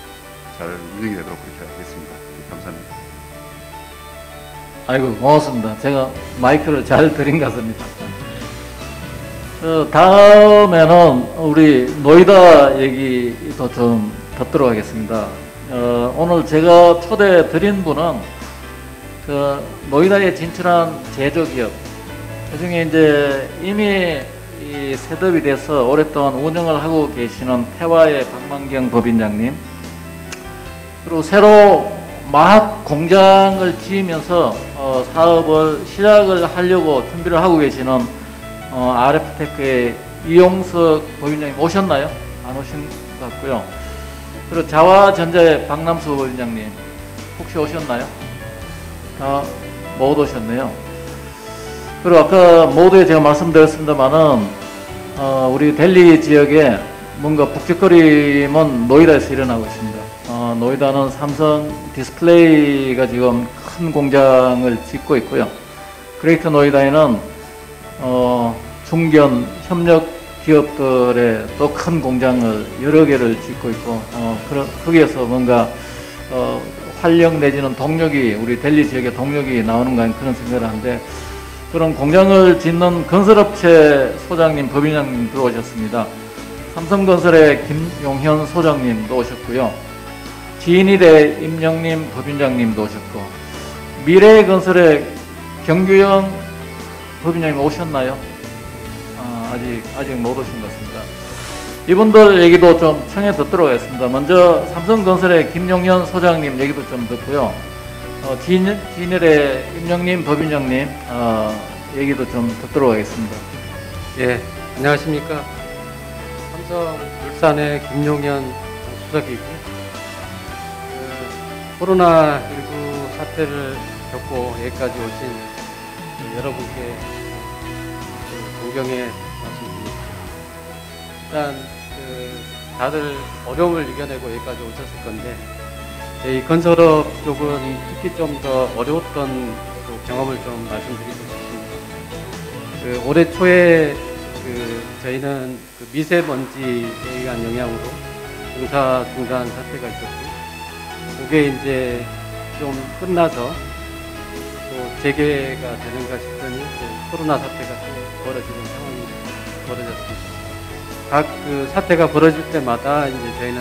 잘 운영이 되도록 그렇게 하겠습니다. 감사합니다. 아이고 고맙습니다. 제가 마이크를 잘 드린 것 같습니다. 다음에는 우리 노이다 얘기도 좀 듣도록 하겠습니다. 오늘 제가 초대 드린 분은 그 노이다에 진출한 제조기업, 그중에 이제 이미 이 셋업이 돼서 오랫동안 운영을 하고 계시는 태화의 박만경 법인장님, 그리고 새로 막 공장을 지으면서 사업을 시작을 하려고 준비를 하고 계시는 RF테크의 이용석 법인장님 오셨나요? 안 오신 것 같고요. 그리고 자화전자의 박남수 법인장님 혹시 오셨나요? 못 오셨네요. 그리고 아까 모두에 제가 말씀드렸습니다만은 우리 델리 지역에 뭔가 북적거림은 노이다에서 일어나고 있습니다. 노이다는 삼성 디스플레이가 지금 큰 공장을 짓고 있고요. 그레이터 노이다에는 중견 협력 기업들의 또 큰 공장을 여러 개를 짓고 있고 거기에서 뭔가 활력 내지는 동력이 우리 델리 지역의 동력이 나오는 거 아닌 그런 생각을 하는데, 그런 공장을 짓는 건설업체 소장님, 법인장님 들어오셨습니다. 삼성건설의 김용현 소장님도 오셨고요. 지인이대 임영림 법인장님도 오셨고, 미래건설의 경규영 법인장님 오셨나요? 아직 못 오신 것 같습니다. 이분들 얘기도 좀 청해 듣도록 하겠습니다. 먼저 삼성건설의 김용현 소장님 얘기도 좀 듣고요. 지인의 임영림 법인장님 얘기도 좀 듣도록 하겠습니다. 예, 안녕하십니까. 삼성물산의 김용현 수석이고요. 코로나19 사태를 겪고 여기까지 오신 여러분께 존경의 말씀드립니다. 일단 다들 어려움을 이겨내고 여기까지 오셨을 건데, 이 건설업 쪽은 특히 좀 더 어려웠던 경험을 좀 말씀드리고 싶습니다. 올해 초에 저희는 미세먼지에 의한 영향으로 공사 중단 사태가 있었고, 그게 이제 좀 끝나서 또 재개가 되는가 싶더니 또 코로나 사태가 또 벌어지는 상황이 벌어졌습니다. 각 사태가 벌어질 때마다 이제 저희는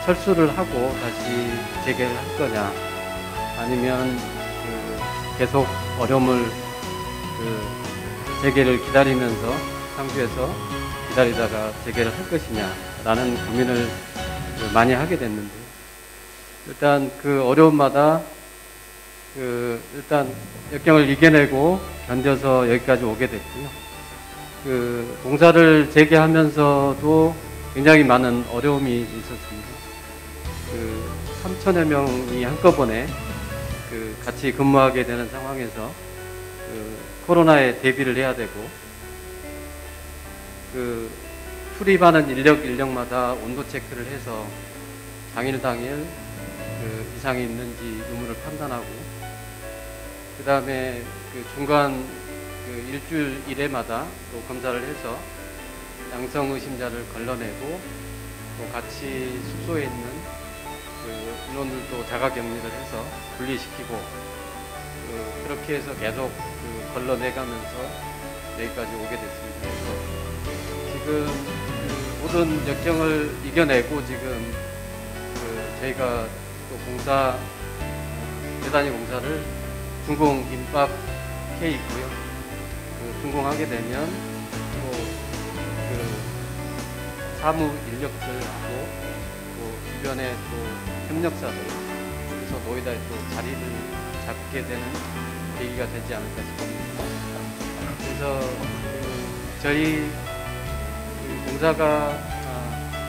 철수를 하고 다시 재개를 할 거냐, 아니면 계속 어려움을 재개를 기다리면서 상주에서 기다리다가 재개를 할 것이냐라는 고민을 많이 하게 됐는데, 일단 어려움마다 일단 역경을 이겨내고 견뎌서 여기까지 오게 됐고요. 공사를 재개하면서도 굉장히 많은 어려움이 있었습니다. 3,000여 명이 한꺼번에 같이 근무하게 되는 상황에서 코로나에 대비를 해야 되고, 출입하는 인력마다 온도 체크를 해서 당일 그 이상이 있는지 의문을 판단하고, 그 다음에 그 중간 그 일주일 1회마다 또 검사를 해서 양성 의심자를 걸러내고, 또 같이 숙소에 있는 그 인원들도 자가격리를 해서 분리시키고, 그렇게 해서 계속 그 걸러내가면서 여기까지 오게 됐습니다. 그래서 지금 그 모든 역경을 이겨내고 지금 그 저희가 또 공사, 대단히 공사를 준공 임박해 있고요. 그 준공하게 되면 또 그 사무 인력들하고 또 주변의 또 협력사들, 그래서 노이다에 또 자리를 잡게 되는 계기가 되지 않을까 싶습니다. 그래서 저희 공사가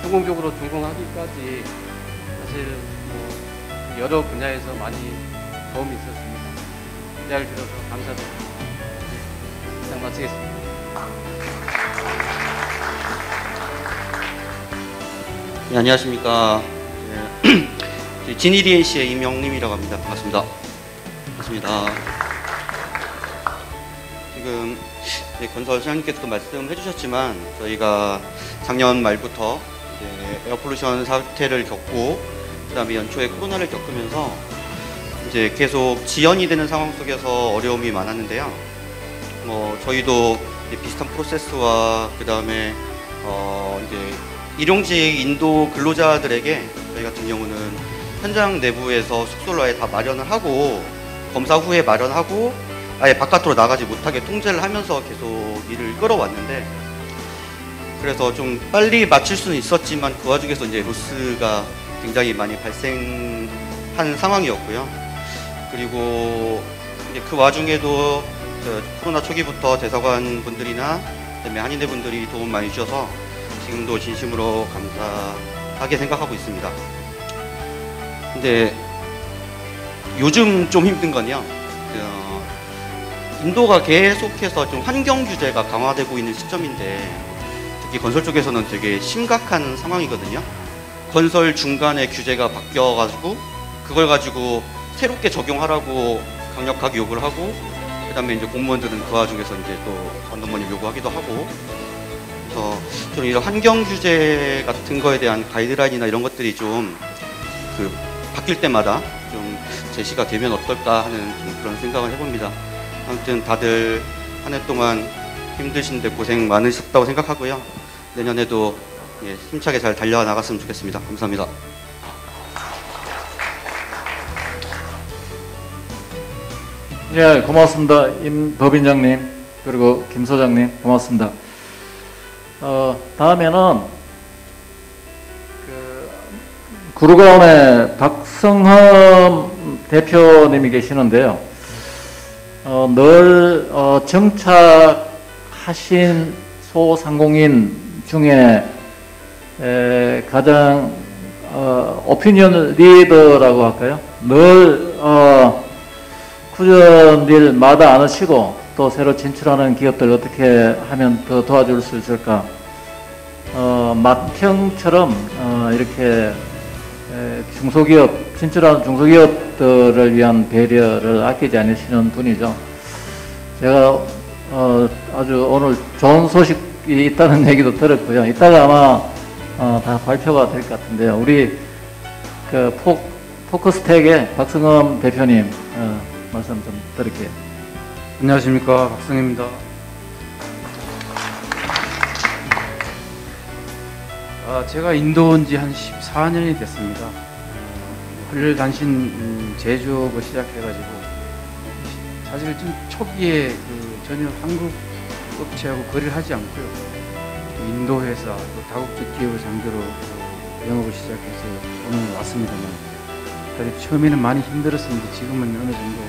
성공적으로 준공하기까지 사실 뭐 여러 분야에서 많이 도움이 있었습니다. 이 자리를 빌어서 감사드립니다. 이상 마치겠습니다. 네, 안녕하십니까. 진일이NC의 임영림이라고 합니다. 반갑습니다. 반갑습니다. 지금 건설 사장님께서도 말씀해 주셨지만 저희가 작년 말부터 이제 에어폴루션 사태를 겪고 그다음에 연초에 코로나를 겪으면서 이제 계속 지연이 되는 상황 속에서 어려움이 많았는데요. 뭐 저희도 이제 비슷한 프로세스와 그다음에 이제 일용직 인도 근로자들에게 저희 같은 경우는 현장 내부에서 숙소를 아예 다 마련을 하고 검사 후에 마련하고 아예 바깥으로 나가지 못하게 통제를 하면서 계속 일을 끌어왔는데, 그래서 좀 빨리 마칠 수는 있었지만 그 와중에서 이제 로스가 굉장히 많이 발생한 상황이었고요. 그리고 이제 그 와중에도 코로나 초기부터 대사관 분들이나 그다음에 한인대 분들이 도움 많이 주셔서 지금도 진심으로 감사하게 생각하고 있습니다. 근데 요즘 좀 힘든 건요, 인도가 계속해서 좀 환경 규제가 강화되고 있는 시점인데, 특히 건설 쪽에서는 되게 심각한 상황이거든요. 건설 중간에 규제가 바뀌어가지고 그걸 가지고 새롭게 적용하라고 강력하게 요구를 하고, 그 다음에 이제 공무원들은 그 와중에서 이제 또 전담번님 요구하기도 하고, 그래서 좀 이런 환경 규제 같은 거에 대한 가이드라인이나 이런 것들이 좀 바뀔 때마다 좀 제시가 되면 어떨까 하는 좀 그런 생각을 해봅니다. 아무튼 다들 한 해 동안 힘드신데 고생 많으셨다고 생각하고요. 내년에도 힘차게 잘 달려나갔으면 좋겠습니다. 감사합니다. 예, 고맙습니다. 임 법인장님 그리고 김 소장님 고맙습니다. 다음에는 구루가온의 박성흠 대표님이 계시는데요. 늘 정착하신 소상공인 중에 가장 오피니언 리더라고 할까요? 늘 굳은 일 마다 않으시고 또 새로 진출하는 기업들 어떻게 하면 더 도와줄 수 있을까? 맏형처럼 이렇게 중소기업, 진출하는 중소기업들을 위한 배려를 아끼지 않으시는 분이죠. 제가 아주 오늘 좋은 소식이 있다는 얘기도 들었고요. 이따가 아마 다 발표가 될 것 같은데요. 우리 포커스텍의 박성흠 대표님 말씀 좀 드릴게요. 안녕하십니까, 박성흠입니다. 제가 인도 온 지 한 14년이 됐습니다. 헐 단신 제조업을 시작해가지고 사실 좀 초기에 전혀 한국 업체하고 거래를 하지 않고요. 인도 회사, 또 다국적 기업을 상대로 영업을 시작해서 오늘 왔습니다만, 처음에는 많이 힘들었었는데 지금은 어느 정도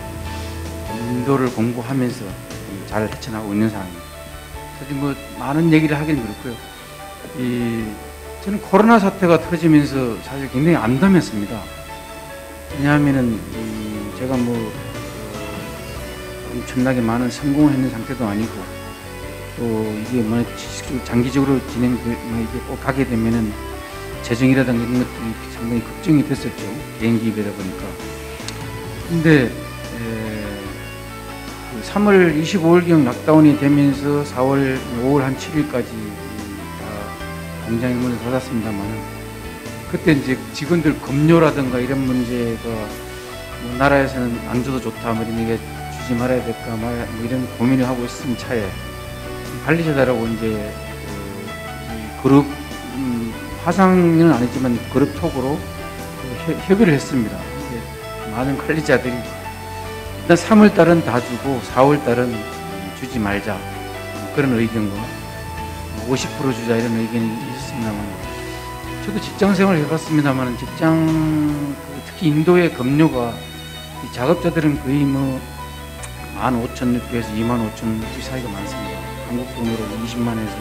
인도를 공부하면서 잘 헤쳐나가고 있는 상황입니다. 사실 뭐 많은 얘기를 하기는 그렇고요. 저는 코로나 사태가 터지면서 사실 굉장히 암담했습니다. 왜냐하면은 제가 뭐 엄청나게 많은 성공을 했는 상태도 아니고, 또 이게 뭐 장기적으로 이게 꼭 가게 되면은 재정이라든가 이런 것들이 상당히 걱정이 됐었죠. 개인 기입이다 보니까. 근데 3월 25일경 락다운이 되면서 5월 한 7일까지 공장의 문을 닫았습니다만, 그때 이제 직원들 급료라든가 이런 문제가 뭐 나라에서는 안 줘도 좋다, 뭐 이런 얘기 주지 말아야 될까, 뭐 이런 고민을 하고 있은 차에 관리자들하고 이제 그룹 화상은 아니지만 그룹 톡으로 협의를 했습니다. 많은 관리자들이 일단 3월 달은 다 주고 4월 달은 주지 말자, 그런 의견과 50% 주자 이런 의견이 있었습니다만, 저도 직장 생활을 해봤습니다만 특히 인도의 급료가 작업자들은 거의 뭐 15,600에서 25,000 사이가 많습니다. 한국 돈으로 20만에서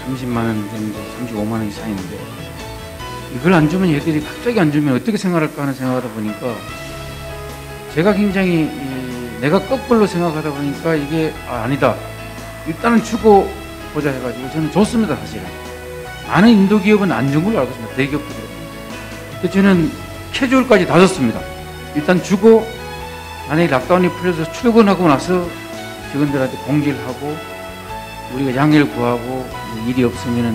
30만 원 정도, 35만 원 이상인데, 이걸 안 주면 얘들이 갑자기 안 주면 어떻게 생활할까 하는 생각하다 보니까, 제가 굉장히 내가 거꾸로 생각하다 보니까 이게 아니다, 일단은 주고 보자 해가지고 저는 줬습니다. 사실은 많은 인도 기업은 안 준 걸로 알고 있습니다. 대기업도 그렇고. 근데 저는 캐주얼까지 다 줬습니다. 일단 주고 만약에 락다운이 풀려서 출근하고 나서 직원들한테 공지를 하고 우리가 양해를 구하고 일이 없으면은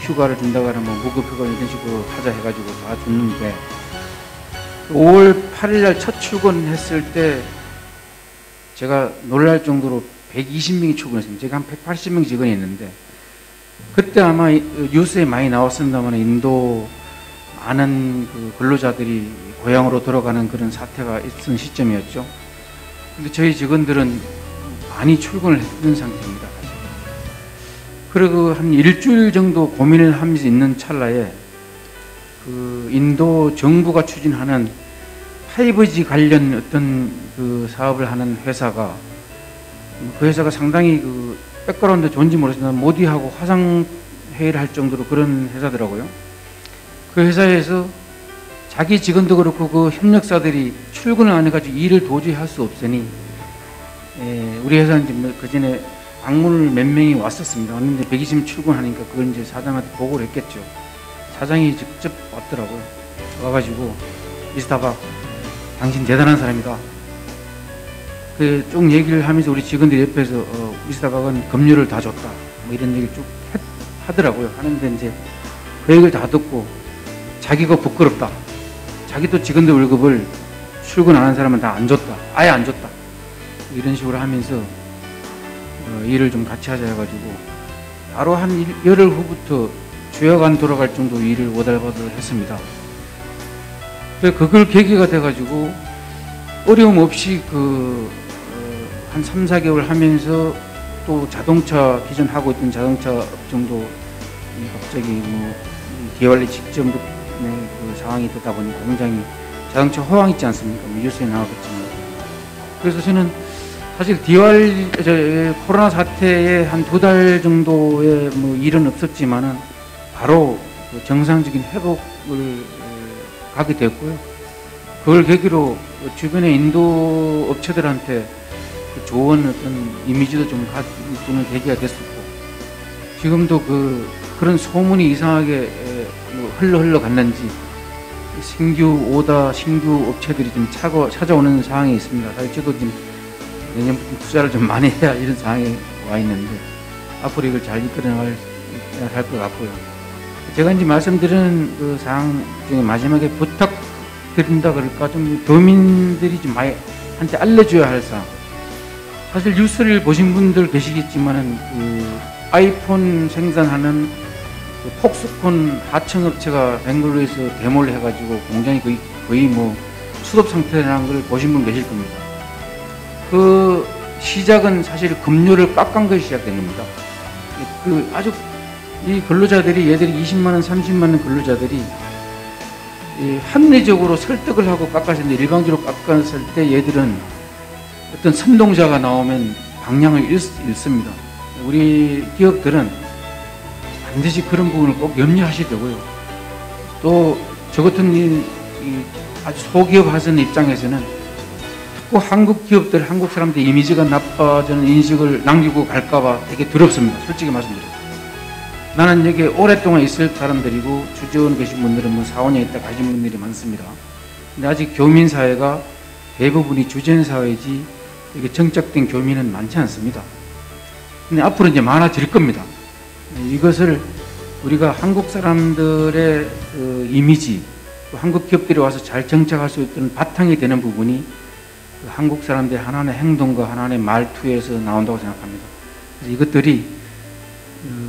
휴가를 준다거나 뭐 무급휴가 이런 식으로 하자 해가지고 다 줬는데, 5월 8일 날 첫 출근했을 때 제가 놀랄 정도로 120명이 출근했습니다. 제가 한 180명 직원이 있는데, 그때 아마 뉴스에 많이 나왔습니다만 인도 많은 그 근로자들이 고향으로 돌아가는 그런 사태가 있던 시점이었죠. 근데 저희 직원들은 많이 출근을 했던 상태입니다. 그리고 한 일주일 정도 고민을 하면서 있는 찰나에 그 인도 정부가 추진하는 5G 관련 어떤 그 사업을 하는 회사가, 그 회사가 상당히 그 백그라운드 좋은지 모르겠지만 모디하고 화상 회의를 할 정도로 그런 회사더라고요. 그 회사에서 자기 직원도 그렇고 그 협력사들이 출근을 안 해가지고 일을 도저히 할 수 없으니, 우리 회사는 이제 그 전에 방문을 몇 명이 왔었습니다. 왔는데 120명 출근하니까 그걸 이제 사장한테 보고를 했겠죠. 사장이 직접 왔더라고요. 와가지고, 미스터 박, 당신 대단한 사람이다. 그 쭉 얘기를 하면서 우리 직원들이 옆에서 미스터 박은 급료를 다 줬다, 뭐 이런 얘기를 쭉 하더라고요. 하는데 이제 그 얘기를 다 듣고 자기가 부끄럽다. 자기도 직원들 월급을 출근 안 한 사람은 다 안 줬다. 아예 안 줬다. 이런 식으로 하면서 일을 좀 같이 하자 해가지고 바로 한 열흘 후부터 주여간 돌아갈 정도 일을 오달바들 했습니다. 그걸 계기가 돼가지고 어려움 없이 한 3, 4개월 하면서 또 자동차, 기존 하고 있던 자동차 업종도 갑자기 뭐 디왈리 직전 그 상황이 되다 보니까 굉장히 자동차 호황 있지 않습니까? 뉴스에 나왔겠지만. 그래서 저는 사실 코로나 사태에 한 2달 정도의 뭐 일은 없었지만은 바로 그 정상적인 회복을 가게 됐고요. 그걸 계기로 주변의 인도 업체들한테 좋은 어떤 이미지도 좀 갖는 계기가 됐었고, 지금도 그런 소문이 이상하게 흘러 갔는지 신규 오다, 신규 업체들이 좀 찾아오는 상황이 있습니다. 사실 저도 지금 내년부터 투자를 좀 많이 해야 이런 상황에 와 있는데, 앞으로 이걸 잘 이끌어나갈 것 같고요. 제가 이제 말씀드리는 그 사항 중에 마지막에 부탁드린다 그럴까, 좀 도민들이 좀 많이 한테 알려줘야 할 사항. 사실 뉴스를 보신 분들 계시겠지만은 그 아이폰 생산하는 그 폭스콘 하청업체가 벵글루루에서 데모를 해가지고 공장이 거의 뭐 수업 상태라는 걸 보신 분 계실 겁니다. 그 시작은 사실 급료를 깎은 것이 시작된 겁니다. 아주 이 근로자들이, 얘들이 20만 원, 30만 원 근로자들이 합리적으로 설득을 하고 깎았는데, 일방적으로 깎았을 때 얘들은 어떤 선동자가 나오면 방향을 잃습니다. 우리 기업들은 반드시 그런 부분을 꼭 염려하셔야 되고요. 또 저 같은 아주 소기업 하시는 입장에서는 자꾸 한국 기업들, 한국 사람들 이미지가 나빠지는 인식을 남기고 갈까봐 되게 두렵습니다. 솔직히 말씀드려요. 나는 여기 오랫동안 있을 사람들이고 주재원 계신 분들은 뭐 4, 5년 있다 가신 분들이 많습니다. 근데 아직 교민 사회가 대부분이 주재원 사회지 이게 정착된 교민은 많지 않습니다. 근데 앞으로 이제 많아질 겁니다. 이것을 우리가 한국 사람들의 그 이미지, 한국 기업들이 와서 잘 정착할 수 있는 바탕이 되는 부분이 그 한국 사람들의 하나의 행동과 하나의 말투에서 나온다고 생각합니다. 그래서 이것들이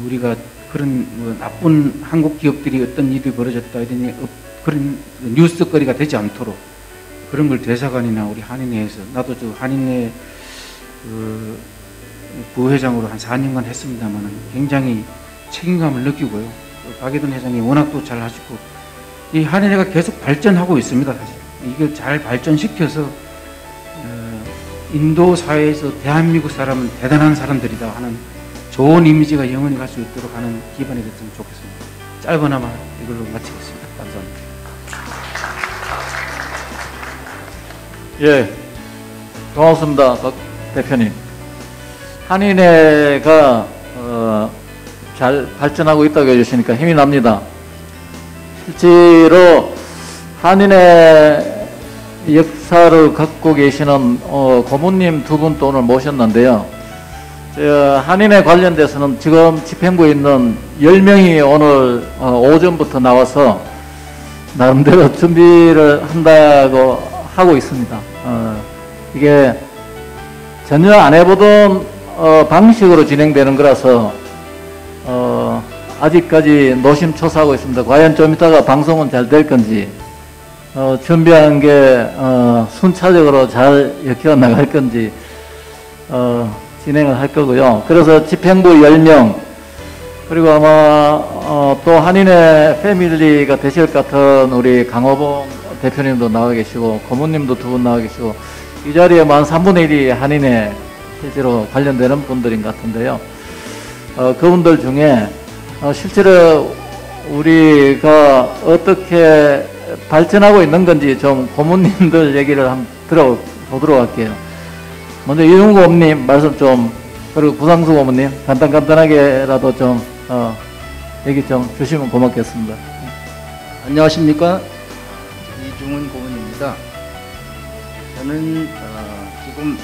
우리가 그런 뭐 나쁜 한국 기업들이 어떤 일이 벌어졌다 이러니 그런 뉴스거리가 되지 않도록 그런 걸 대사관이나 우리 한인회에서, 나도 저 한인회 그 부회장으로 한 4년간 했습니다만 굉장히 책임감을 느끼고요. 박예돈 회장이 워낙 또 잘 하시고 이 한인회가 계속 발전하고 있습니다. 사실 이걸 잘 발전시켜서 인도 사회에서 대한민국 사람은 대단한 사람들이다 하는 좋은 이미지가 영원히 갈 수 있도록 하는 기반이 됐으면 좋겠습니다. 짧으나마 이걸로 마치겠습니다. 감사합니다. 예, 고맙습니다. 박 대표님. 한인회가 잘 발전하고 있다고 해주시니까 힘이 납니다. 실제로 한인회 역사를 갖고 계시는 고모님 두 분 또 오늘 모셨는데요. 한인회 관련돼서는 지금 집행부에 있는 10명이 오늘 오전부터 나와서 나름대로 준비를 한다고 하고 있습니다. 이게 전혀 안 해보던 방식으로 진행되는 거라서 아직까지 노심초사하고 있습니다. 과연 좀 이따가 방송은 잘 될 건지, 준비한 게 순차적으로 잘 엮여 나갈 건지 진행을 할 거고요. 그래서 집행부 10명, 그리고 아마 또 한인회 패밀리가 되실 것 같은 우리 강호봉 대표님도 나와 계시고 고모님도 두 분 나와 계시고 이 자리에만 3분의 1이 한인회 실제로 관련되는 분들인 것 같은데요. 그분들 중에 실제로 우리가 어떻게 발전하고 있는 건지 좀 고모님들 얘기를 한번 들어보도록 할게요. 먼저 이중구 어머님 말씀 좀, 그리고 구상수 어머님 간단하게라도 좀 얘기 좀 주시면 고맙겠습니다. 안녕하십니까. 이중훈 고문입니다. 저는 지금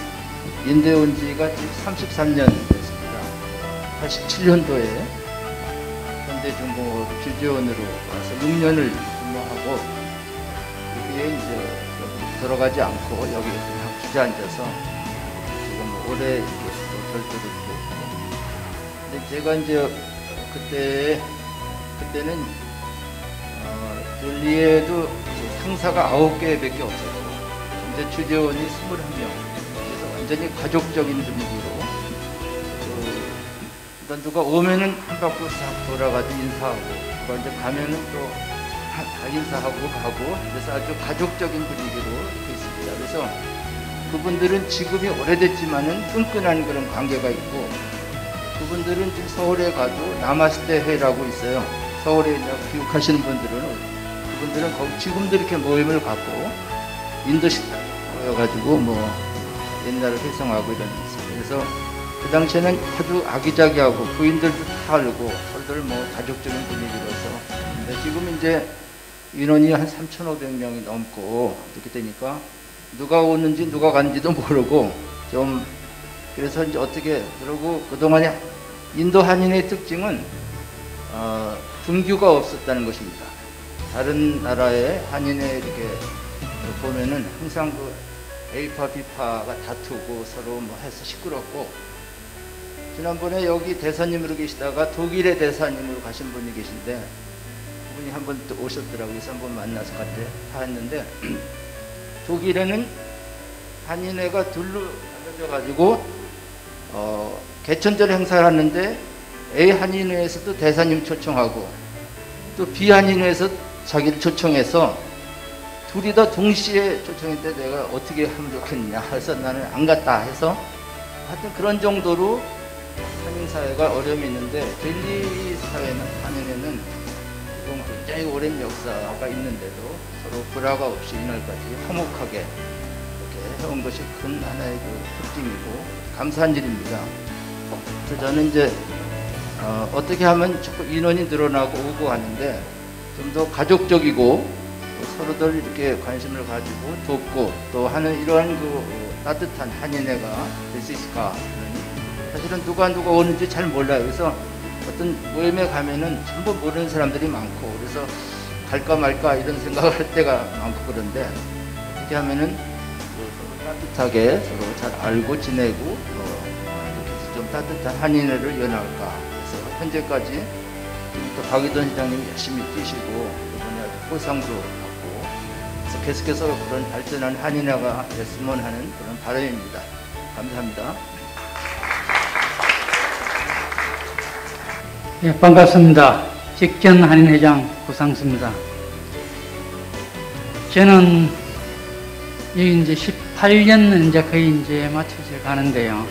인도에 온 지가 33년 됐습니다. 87년도에 현대중공업 주재원으로 와서 6년을 근무하고 여기에 이제 들어가지 않고 여기 그냥 주저앉아서 지금 올해 결도를 했고, 근데 제가 이제 그때는 델리에도 상사가 9개밖에 없었고 이제 주재원이 21명. 그래서 완전히 가족적인 분위기로 일단 누가 오면은 한 바퀴 싹 돌아가서 인사하고, 누가 이제 가면은 또 다 인사하고 가고, 그래서 아주 가족적인 분위기로 이렇게 있습니다. 그래서 그분들은 지금이 오래됐지만은 끈끈한 그런 관계가 있고, 그분들은 지금 서울에 가도 나마스테 회라고 있어요. 서울에 교육하시는 분들은, 그분들은 거기 지금도 이렇게 모임을 갖고 인도 식당 모여가지고 뭐 옛날을 회상하고 이런 게 있어요. 그래서 그 당시에는 아주 아기자기하고 부인들도 다 알고 서로들 뭐 가족적인 분위기로서. 근데 지금 이제 인원이 한 3,500명이 넘고 이렇게 되니까 누가 오는지 누가 갔는지도 모르고 좀, 그래서 이제 어떻게, 그러고 그동안에 인도 한인의 특징은 분규가 없었다는 것입니다. 다른 나라의 한인회 이렇게 보면은 항상 그 A파 B파가 다투고 서로 뭐 해서 시끄럽고, 지난번에 여기 대사님으로 계시다가 독일의 대사님으로 가신 분이 계신데 그분이 한번 또 오셨더라고요. 그래서 한번 만나서 같이 다 했는데 독일에는 한인회가 둘로 나눠져 가지고 개천절 행사를 하는데 A 한인회에서도 대사님 초청하고 또 B 한인회에서 자기를 초청해서 둘이 다 동시에 초청했는데 내가 어떻게 하면 좋겠냐 해서 나는 안 갔다 해서, 하여튼 그런 정도로 한인사회가 어려움이 있는데, 델리 사회는, 한인회는 지금 굉장히 오랜 역사가 있는데도 서로 불화가 없이 이날까지 화목하게 이렇게 해온 것이 큰 하나의 그 특징이고 감사한 일입니다. 그래서 저는 이제 어떻게 하면 자꾸 인원이 늘어나고 오고 하는데 좀 더 가족적이고 서로들 이렇게 관심을 가지고 돕고 또 하는 이러한 따뜻한 한인회가 될 수 있을까. 사실은 누가 오는지 잘 몰라요. 그래서 어떤 모임에 가면은 전부 모르는 사람들이 많고 그래서 갈까 말까 이런 생각을 할 때가 많고 그런데 어떻게 하면은 서로 따뜻하게 서로 잘 알고 지내고 이렇게 해서 좀 따뜻한 한인회를 연할까. 그래서 현재까지 또 박의돈 시장님이 열심히 뛰시고 이번에 아주 포상도 받고 그래서 계속해서 그런 발전한 한인회가 됐으면 하는 그런 바람입니다. 감사합니다. 네, 반갑습니다. 직전 한인회장 구상수입니다. 저는 여기 이제 18년 이제 거의 이제 맞춰져 가는데요.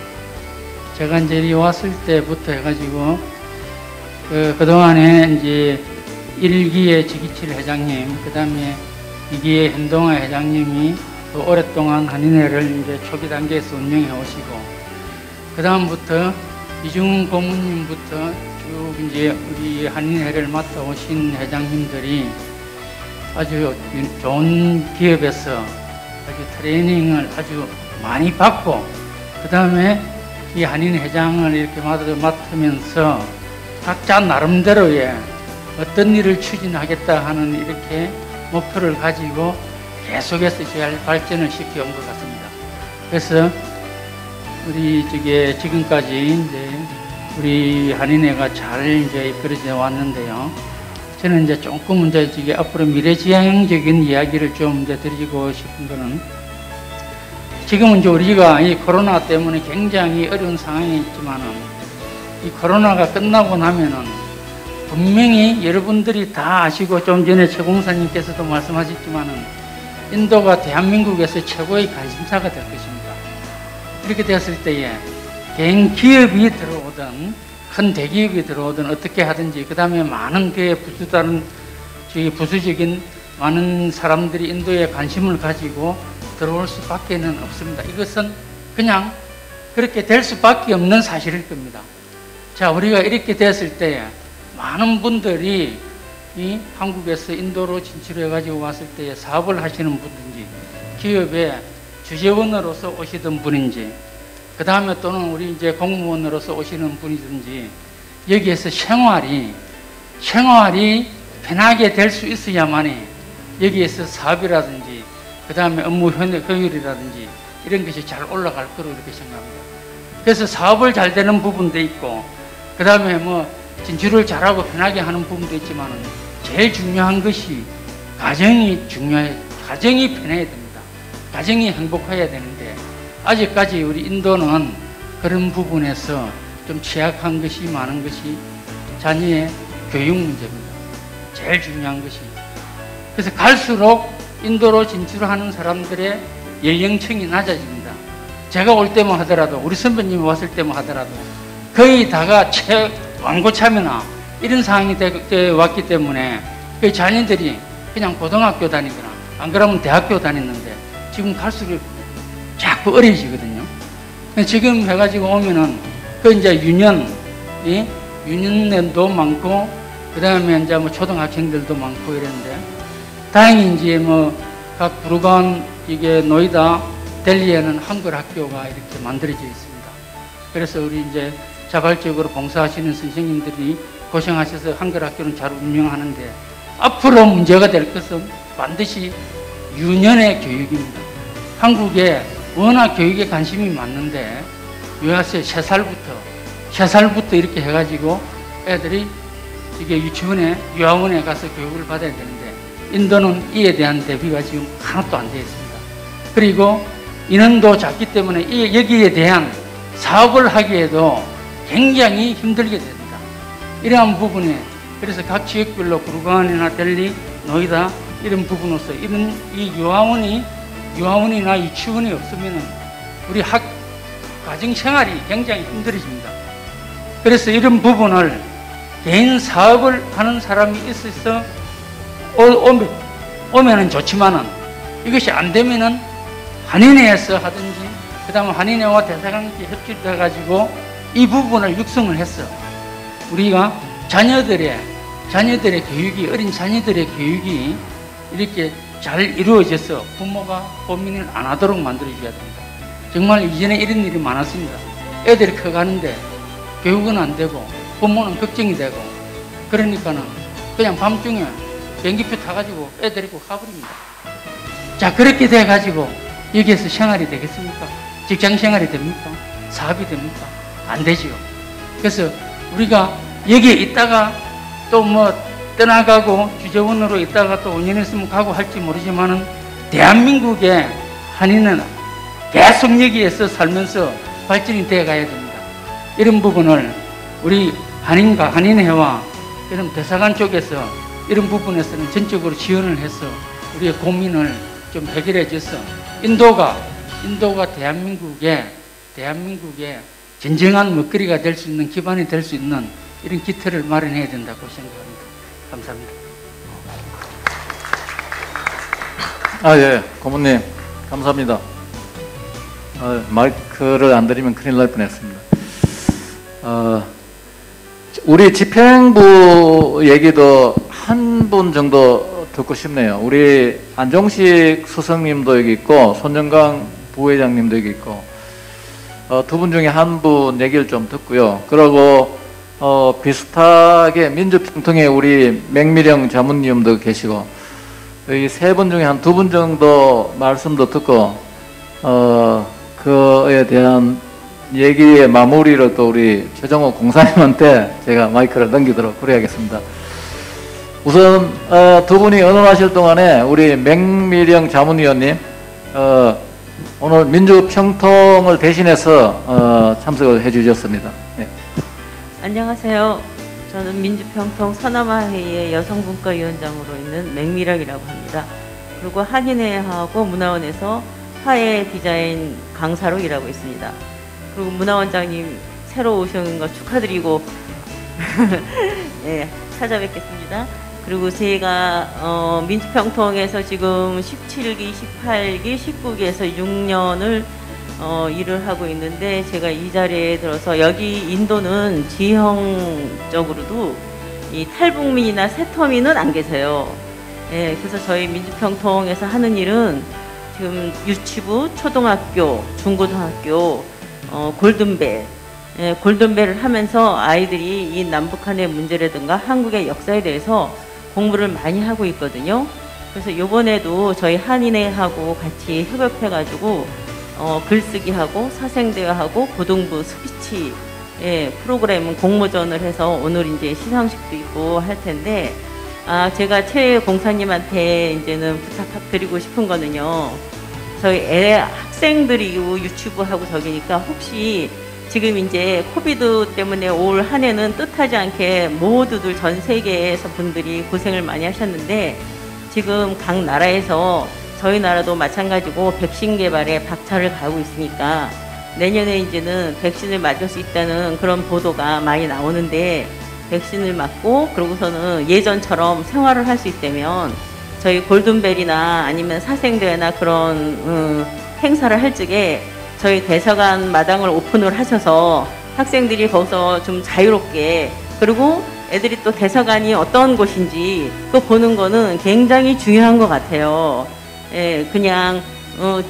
제가 이제 여기 왔을 때부터 해가지고 그동안에 이제 1기의 지기칠 회장님, 그 다음에 2기의 현동아 회장님이 또 오랫동안 한인회를 이제 초기 단계에서 운영해 오시고, 그 다음부터 이중훈 고문님부터 쭉 이제 우리 한인회를 맡아오신 회장님들이 아주 좋은 기업에서 아주 트레이닝을 아주 많이 받고, 그 다음에 이 한인회장을 이렇게 맡으면서 각자 나름대로의 어떤 일을 추진하겠다 하는 이렇게 목표를 가지고 계속해서 잘 발전을 시켜온 것 같습니다. 그래서 우리 지금까지 이제 우리 한인회가 잘 이제 이끌어져 왔는데요. 저는 이제 조금 이제 앞으로 미래지향적인 이야기를 좀 이제 드리고 싶은 거는, 지금은 이제 우리가 이 코로나 때문에 굉장히 어려운 상황이 있지만은 이 코로나가 끝나고 나면은 분명히 여러분들이 다 아시고 좀 전에 최 공사님께서도 말씀하셨지만은 인도가 대한민국에서 최고의 관심사가 될 것입니다. 이렇게 됐을 때에 개인 기업이 들어오든 큰 대기업이 들어오든 어떻게 하든지, 그 다음에 많은 그에 부수적인 많은 사람들이 인도에 관심을 가지고 들어올 수밖에는 없습니다. 이것은 그냥 그렇게 될 수밖에 없는 사실일 겁니다. 자, 우리가 이렇게 됐을 때 많은 분들이 이 한국에서 인도로 진출해 가지고 왔을 때에 사업을 하시는 분인지, 기업의 주재원으로서 오시던 분인지, 그 다음에 또는 우리 이제 공무원으로서 오시는 분이든지, 여기에서 생활이 편하게 될 수 있어야만이 여기에서 사업이라든지 그 다음에 업무 효율이라든지 이런 것이 잘 올라갈 거로 이렇게 생각합니다. 그래서 사업을 잘 되는 부분도 있고, 그 다음에 뭐 진출을 잘하고 편하게 하는 부분도 있지만 제일 중요한 것이 가정이 중요해요. 가정이 편해야 됩니다. 가정이 행복해야 되는데 아직까지 우리 인도는 그런 부분에서 좀 취약한 것이 많은 것이 자녀의 교육 문제입니다. 제일 중요한 것이. 그래서 갈수록 인도로 진출하는 사람들의 연령층이 낮아집니다. 제가 올 때만 하더라도, 우리 선배님이 왔을 때만 하더라도 거의 다가 완고참이나 이런 상황이 왔기 때문에 그 자녀들이 그냥 고등학교 다니거나 안 그러면 대학교 다녔는데 지금 갈수록 자꾸 어려지거든요. 지금 해가지고 오면은 그 이제 유년년도 많고, 그 다음에 이제 뭐 초등학생들도 많고 이랬는데, 다행히 이제 뭐 각 부르간 이게 노이다 델리에는 한글 학교가 이렇게 만들어져 있습니다. 그래서 우리 이제 자발적으로 봉사하시는 선생님들이 고생하셔서 한글 학교는 잘 운영하는데, 앞으로 문제가 될 것은 반드시 유년의 교육입니다. 한국에 워낙 교육에 관심이 많는데 요새 3살부터 이렇게 해가지고 애들이 이게 유아원에 가서 교육을 받아야 되는데, 인도는 이에 대한 대비가 지금 하나도 안 되어 있습니다. 그리고 인원도 작기 때문에 여기에 대한 사업을 하기에도 굉장히 힘들게 됩니다. 이러한 부분에, 그래서 각 지역별로 구르간이나 델리, 노이다 이런 부분으로서 이런 이 유아원이나 유치원이 없으면은 우리 가정 생활이 굉장히 힘들어집니다. 그래서 이런 부분을 개인 사업을 하는 사람이 있어서 오면은 좋지만은, 이것이 안 되면은 한인회에서 하든지, 그 다음에 한인회와 대사관계 협치를 해가지고 이 부분을 육성을 했어. 우리가 자녀들의 교육이, 어린 자녀들의 교육이 이렇게 잘 이루어져서 부모가 고민을 안 하도록 만들어줘야 됩니다. 정말 이전에 이런 일이 많았습니다. 애들이 커가는데 교육은 안 되고 부모는 걱정이 되고, 그러니까는 그냥 밤중에 비행기표 타가지고 애 데리고 가버립니다. 자, 그렇게 돼가지고 여기에서 생활이 되겠습니까? 직장 생활이 됩니까? 사업이 됩니까? 안 되지요. 그래서 우리가 여기에 있다가 또 뭐 떠나가고 주재원으로 있다가 또 5년 있으면 가고 할지 모르지만은 대한민국의 한인은 계속 여기에서 살면서 발전이 되어 가야 됩니다. 이런 부분을 우리 한인과 한인회와 이런 대사관 쪽에서 이런 부분에서는 전적으로 지원을 해서 우리의 고민을 좀 해결해 줘서 인도가 대한민국의 진정한 먹거리가 될 수 있는, 기반이 될 수 있는 이런 기틀을 마련해야 된다고 생각합니다. 감사합니다. 예, 고모님 감사합니다. 마이크를 안 드리면 큰일 날 뻔했습니다. 우리 집행부 얘기도 한 분 정도 듣고 싶네요. 우리 안종식 수석님도 여기 있고 손정강 부회장님도 여기 있고, 두 분 중에 한 분 얘기를 좀 듣고요. 그리고 비슷하게 민주평통에 우리 맹미령 자문위원도 계시고, 이 세 분 중에 한 두 분 정도 말씀도 듣고 그에 대한 얘기의 마무리를 또 우리 최정호 공사님한테 제가 마이크를 넘기도록 그래야겠습니다. 우선 두 분이 언언하실 동안에 우리 맹미령 자문위원님 오늘 민주평통을 대신해서 참석을 해주셨습니다. 네. 안녕하세요. 저는 민주평통 서남아회의 여성분과위원장으로 있는 맹미령이라고 합니다. 그리고 한인회하고 문화원에서 화해 디자인 강사로 일하고 있습니다. 그리고 문화원장님 새로 오신 거 축하드리고 네, 찾아뵙겠습니다. 그리고 제가 민주평통에서 지금 17기, 18기, 19기에서 6년을 일을 하고 있는데, 제가 이 자리에 들어서 여기 인도는 지형적으로도 이 탈북민이나 세터민은 안 계세요. 예, 그래서 저희 민주평통에서 하는 일은 지금 유치부, 초등학교, 중고등학교, 골든벨, 예, 골든벨을 하면서 아이들이 이 남북한의 문제라든가 한국의 역사에 대해서 공부를 많이 하고 있거든요. 그래서 이번에도 저희 한인회하고 같이 협업해가지고 글쓰기하고 사생대회하고 고등부 스피치 프로그램 공모전을 해서 오늘 이제 시상식도 있고 할 텐데, 제가 최 공사님한테 이제는 부탁드리고 싶은 거는요, 저희 학생들이 유튜브하고 저기니까 혹시 지금 이제 코비드 때문에 올 한 해는 뜻하지 않게 모두들 전 세계에서 분들이 고생을 많이 하셨는데, 지금 각 나라에서 저희 나라도 마찬가지고 백신 개발에 박차를 가하고 있으니까 내년에 이제는 백신을 맞을 수 있다는 그런 보도가 많이 나오는데, 백신을 맞고 그러고서는 예전처럼 생활을 할 수 있다면 저희 골든벨이나 아니면 사생대회나 그런 행사를 할 적에 저희 대사관 마당을 오픈을 하셔서 학생들이 거기서 좀 자유롭게, 그리고 애들이 또 대사관이 어떤 곳인지 그거 보는 거는 굉장히 중요한 것 같아요. 예, 그냥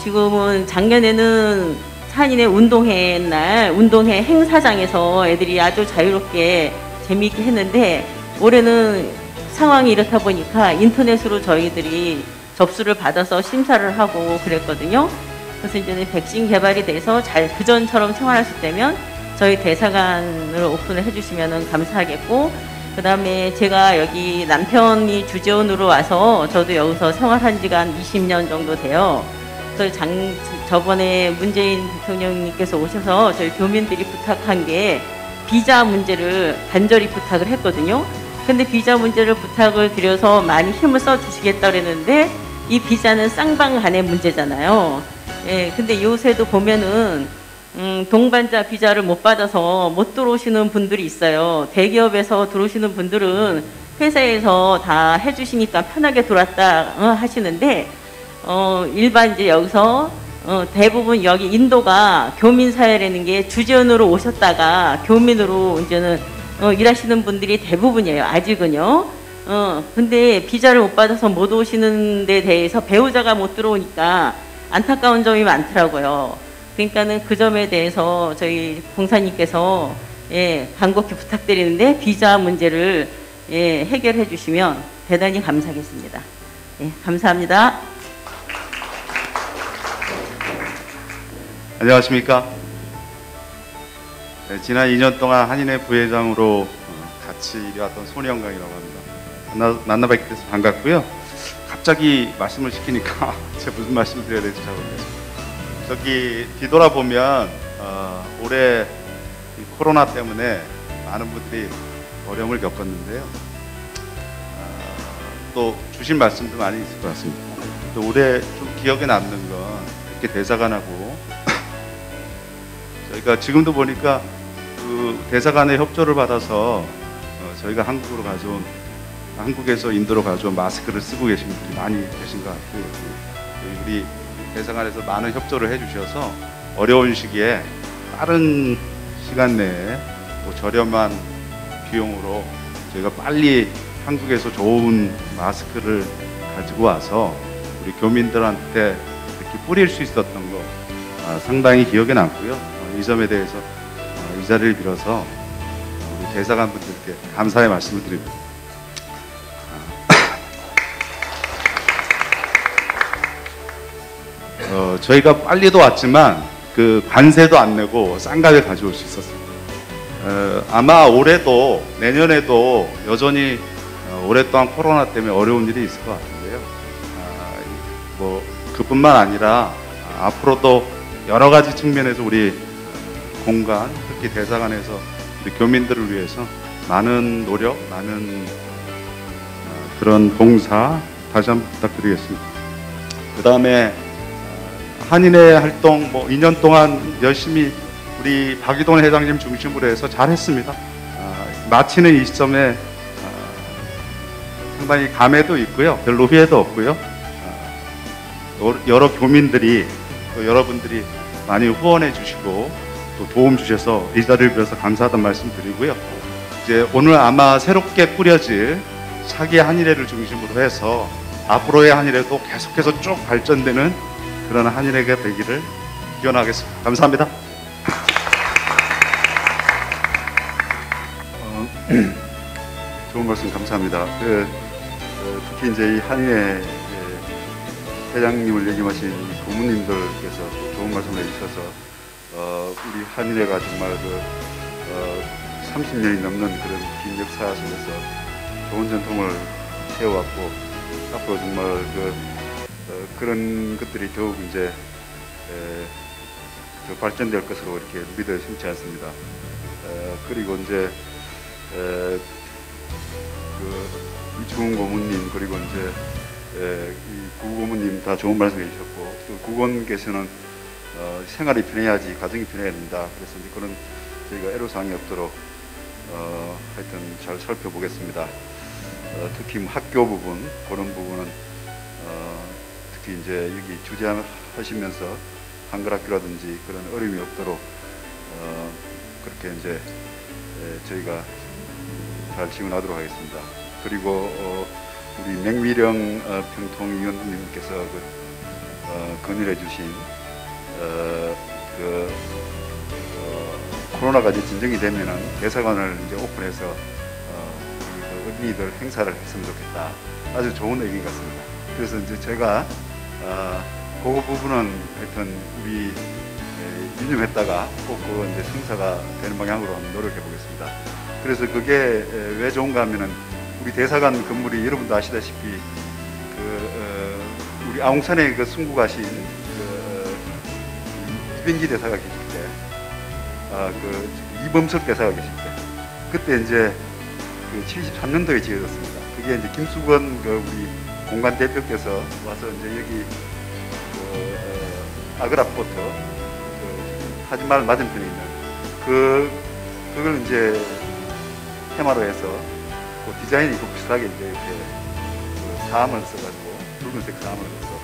지금은 작년에는 한인의 운동회 날 운동회 행사장에서 애들이 아주 자유롭게 재미있게 했는데, 올해는 상황이 이렇다 보니까 인터넷으로 저희들이 접수를 받아서 심사를 하고 그랬거든요. 그래서 이제는 백신 개발이 돼서 잘 그전처럼 생활할 수 있다면 저희 대사관을 오픈을 해주시면 감사하겠고, 그 다음에 제가 여기 남편이 주재원으로 와서 저도 여기서 생활한 지가 한 20년 정도 돼요. 그래서 저번에 문재인 대통령님께서 오셔서 저희 교민들이 부탁한 게 비자 문제를 간절히 부탁을 했거든요. 근데 비자 문제를 부탁을 드려서 많이 힘을 써 주시겠다 그랬는데, 이 비자는 쌍방 간의 문제잖아요. 예, 근데 요새도 보면은 동반자 비자를 못 받아서 못 들어오시는 분들이 있어요. 대기업에서 들어오시는 분들은 회사에서 다 해주시니까 편하게 들어왔다 하시는데, 일반 이제 여기서 대부분 여기 인도가 교민 사회라는 게 주재원으로 오셨다가 교민으로 이제는 일하시는 분들이 대부분이에요. 아직은요. 근데 비자를 못 받아서 못 오시는 데 대해서 배우자가 못 들어오니까 안타까운 점이 많더라고요. 그러니까는 그 점에 대해서 저희 봉사님께서 간곡히 부탁드리는데 비자 문제를 해결해 주시면 대단히 감사하겠습니다. 감사합니다. 안녕하십니까. 지난 2년 동안 한인회 부회장으로 같이 일해왔던 손영강이라고 합니다. 만나뵙게 돼서 반갑고요. 갑자기 말씀을 시키니까 제가 무슨 말씀을 드려야 될지 잘 모르겠습니다. 저기 뒤돌아보면 올해 코로나 때문에 많은 분들이 어려움을 겪었는데요. 또 주신 말씀도 많이 있을 것 같습니다. 또 올해 좀 기억에 남는 건 이렇게 대사관하고 저희가 지금도 보니까 그 대사관의 협조를 받아서 저희가 한국에서 인도로 가져온 마스크를 쓰고 계신 분들이 많이 계신 것 같고요. 우리 대사관에서 많은 협조를 해주셔서 어려운 시기에 빠른 시간 내에 또 저렴한 비용으로 저희가 빨리 한국에서 좋은 마스크를 가지고 와서 우리 교민들한테 이렇게 뿌릴 수 있었던 거 상당히 기억에 남고요. 이 점에 대해서 이 자리를 빌어서 우리 대사관 분들께 감사의 말씀을 드립니다. 저희가 빨리도 왔지만 그 관세도 안 내고 싼 값에 가져올 수 있었습니다. 아마 올해도 내년에도 여전히 오랫동안 코로나 때문에 어려운 일이 있을 것 같은데요. 뭐 그뿐만 아니라 앞으로도 여러 가지 측면에서 우리 공간, 특히 대사관에서 우리 교민들을 위해서 많은 노력, 많은 그런 봉사 다시 한번 부탁드리겠습니다. 그 다음에 한인회 활동 2년 동안 열심히 우리 박이돈 회장님 중심으로 해서 잘했습니다. 마치는 이 시점에 상당히 감회도 있고요. 별로 후회도 없고요. 여러 교민들이 또 여러분들이 많이 후원해 주시고 또 도움 주셔서 이 자리를 빌어서 감사하다는 말씀 드리고요. 이제 오늘 아마 새롭게 꾸려질 차기 한일회를 중심으로 해서 앞으로의 한일회도 계속해서 쭉 발전되는 그런 한일회가 되기를 기원하겠습니다. 감사합니다. 좋은 말씀 감사합니다. 특히 이제 이 한인회 회장님을 역임하신 고문님들께서 좋은 말씀을 해주셔서 우리 한인회가 정말 30년이 넘는 그런 긴 역사 속에서 좋은 전통을 세워왔고 앞으로 정말 그런 것들이 더욱 이제 더 발전될 것으로 이렇게 믿어 심지 않습니다. 그리고 이제 이충훈 고문님 그리고 이제 이 구고문님 다 좋은 말씀 해주셨고 또 구원께서는 생활이 편해야지 가정이 편해야 된다. 그래서 이제 그런 저희가 애로사항이 없도록 하여튼 잘 살펴보겠습니다. 특히 뭐 학교 부분 그런 부분은 특히 이제 여기 주재하시면서 한글학교라든지 그런 어려움이 없도록 그렇게 이제 저희가 잘 지원하도록 하겠습니다. 그리고 우리 맹미령 평통위원님께서 건의해 주신 코로나가 이제 진정이 되면은 대사관을 이제 오픈해서 어린이들 행사를 했으면 좋겠다. 아주 좋은 의견 같습니다. 그래서 이제 제가 그 부분은 하여튼 우리 유념했다가 꼭 이제 성사가 되는 방향으로 한번 노력해 보겠습니다. 그래서 그게 왜 좋은가 하면은 우리 대사관 건물이 여러분도 아시다시피 우리 아웅산에 순구 가신 이병기 대사가 계실 때, 이범석 대사가 계실 때, 그때 이제 73년도에 지어졌습니다. 그게 이제 김수건 우리 공간 대표께서 와서 이제 여기 아그라포트 하지말 맞은편에 있는 그걸 이제 테마로 해서 디자인이 비슷하게 이제 이렇게 사암을 써가지고 붉은색 사암을 써서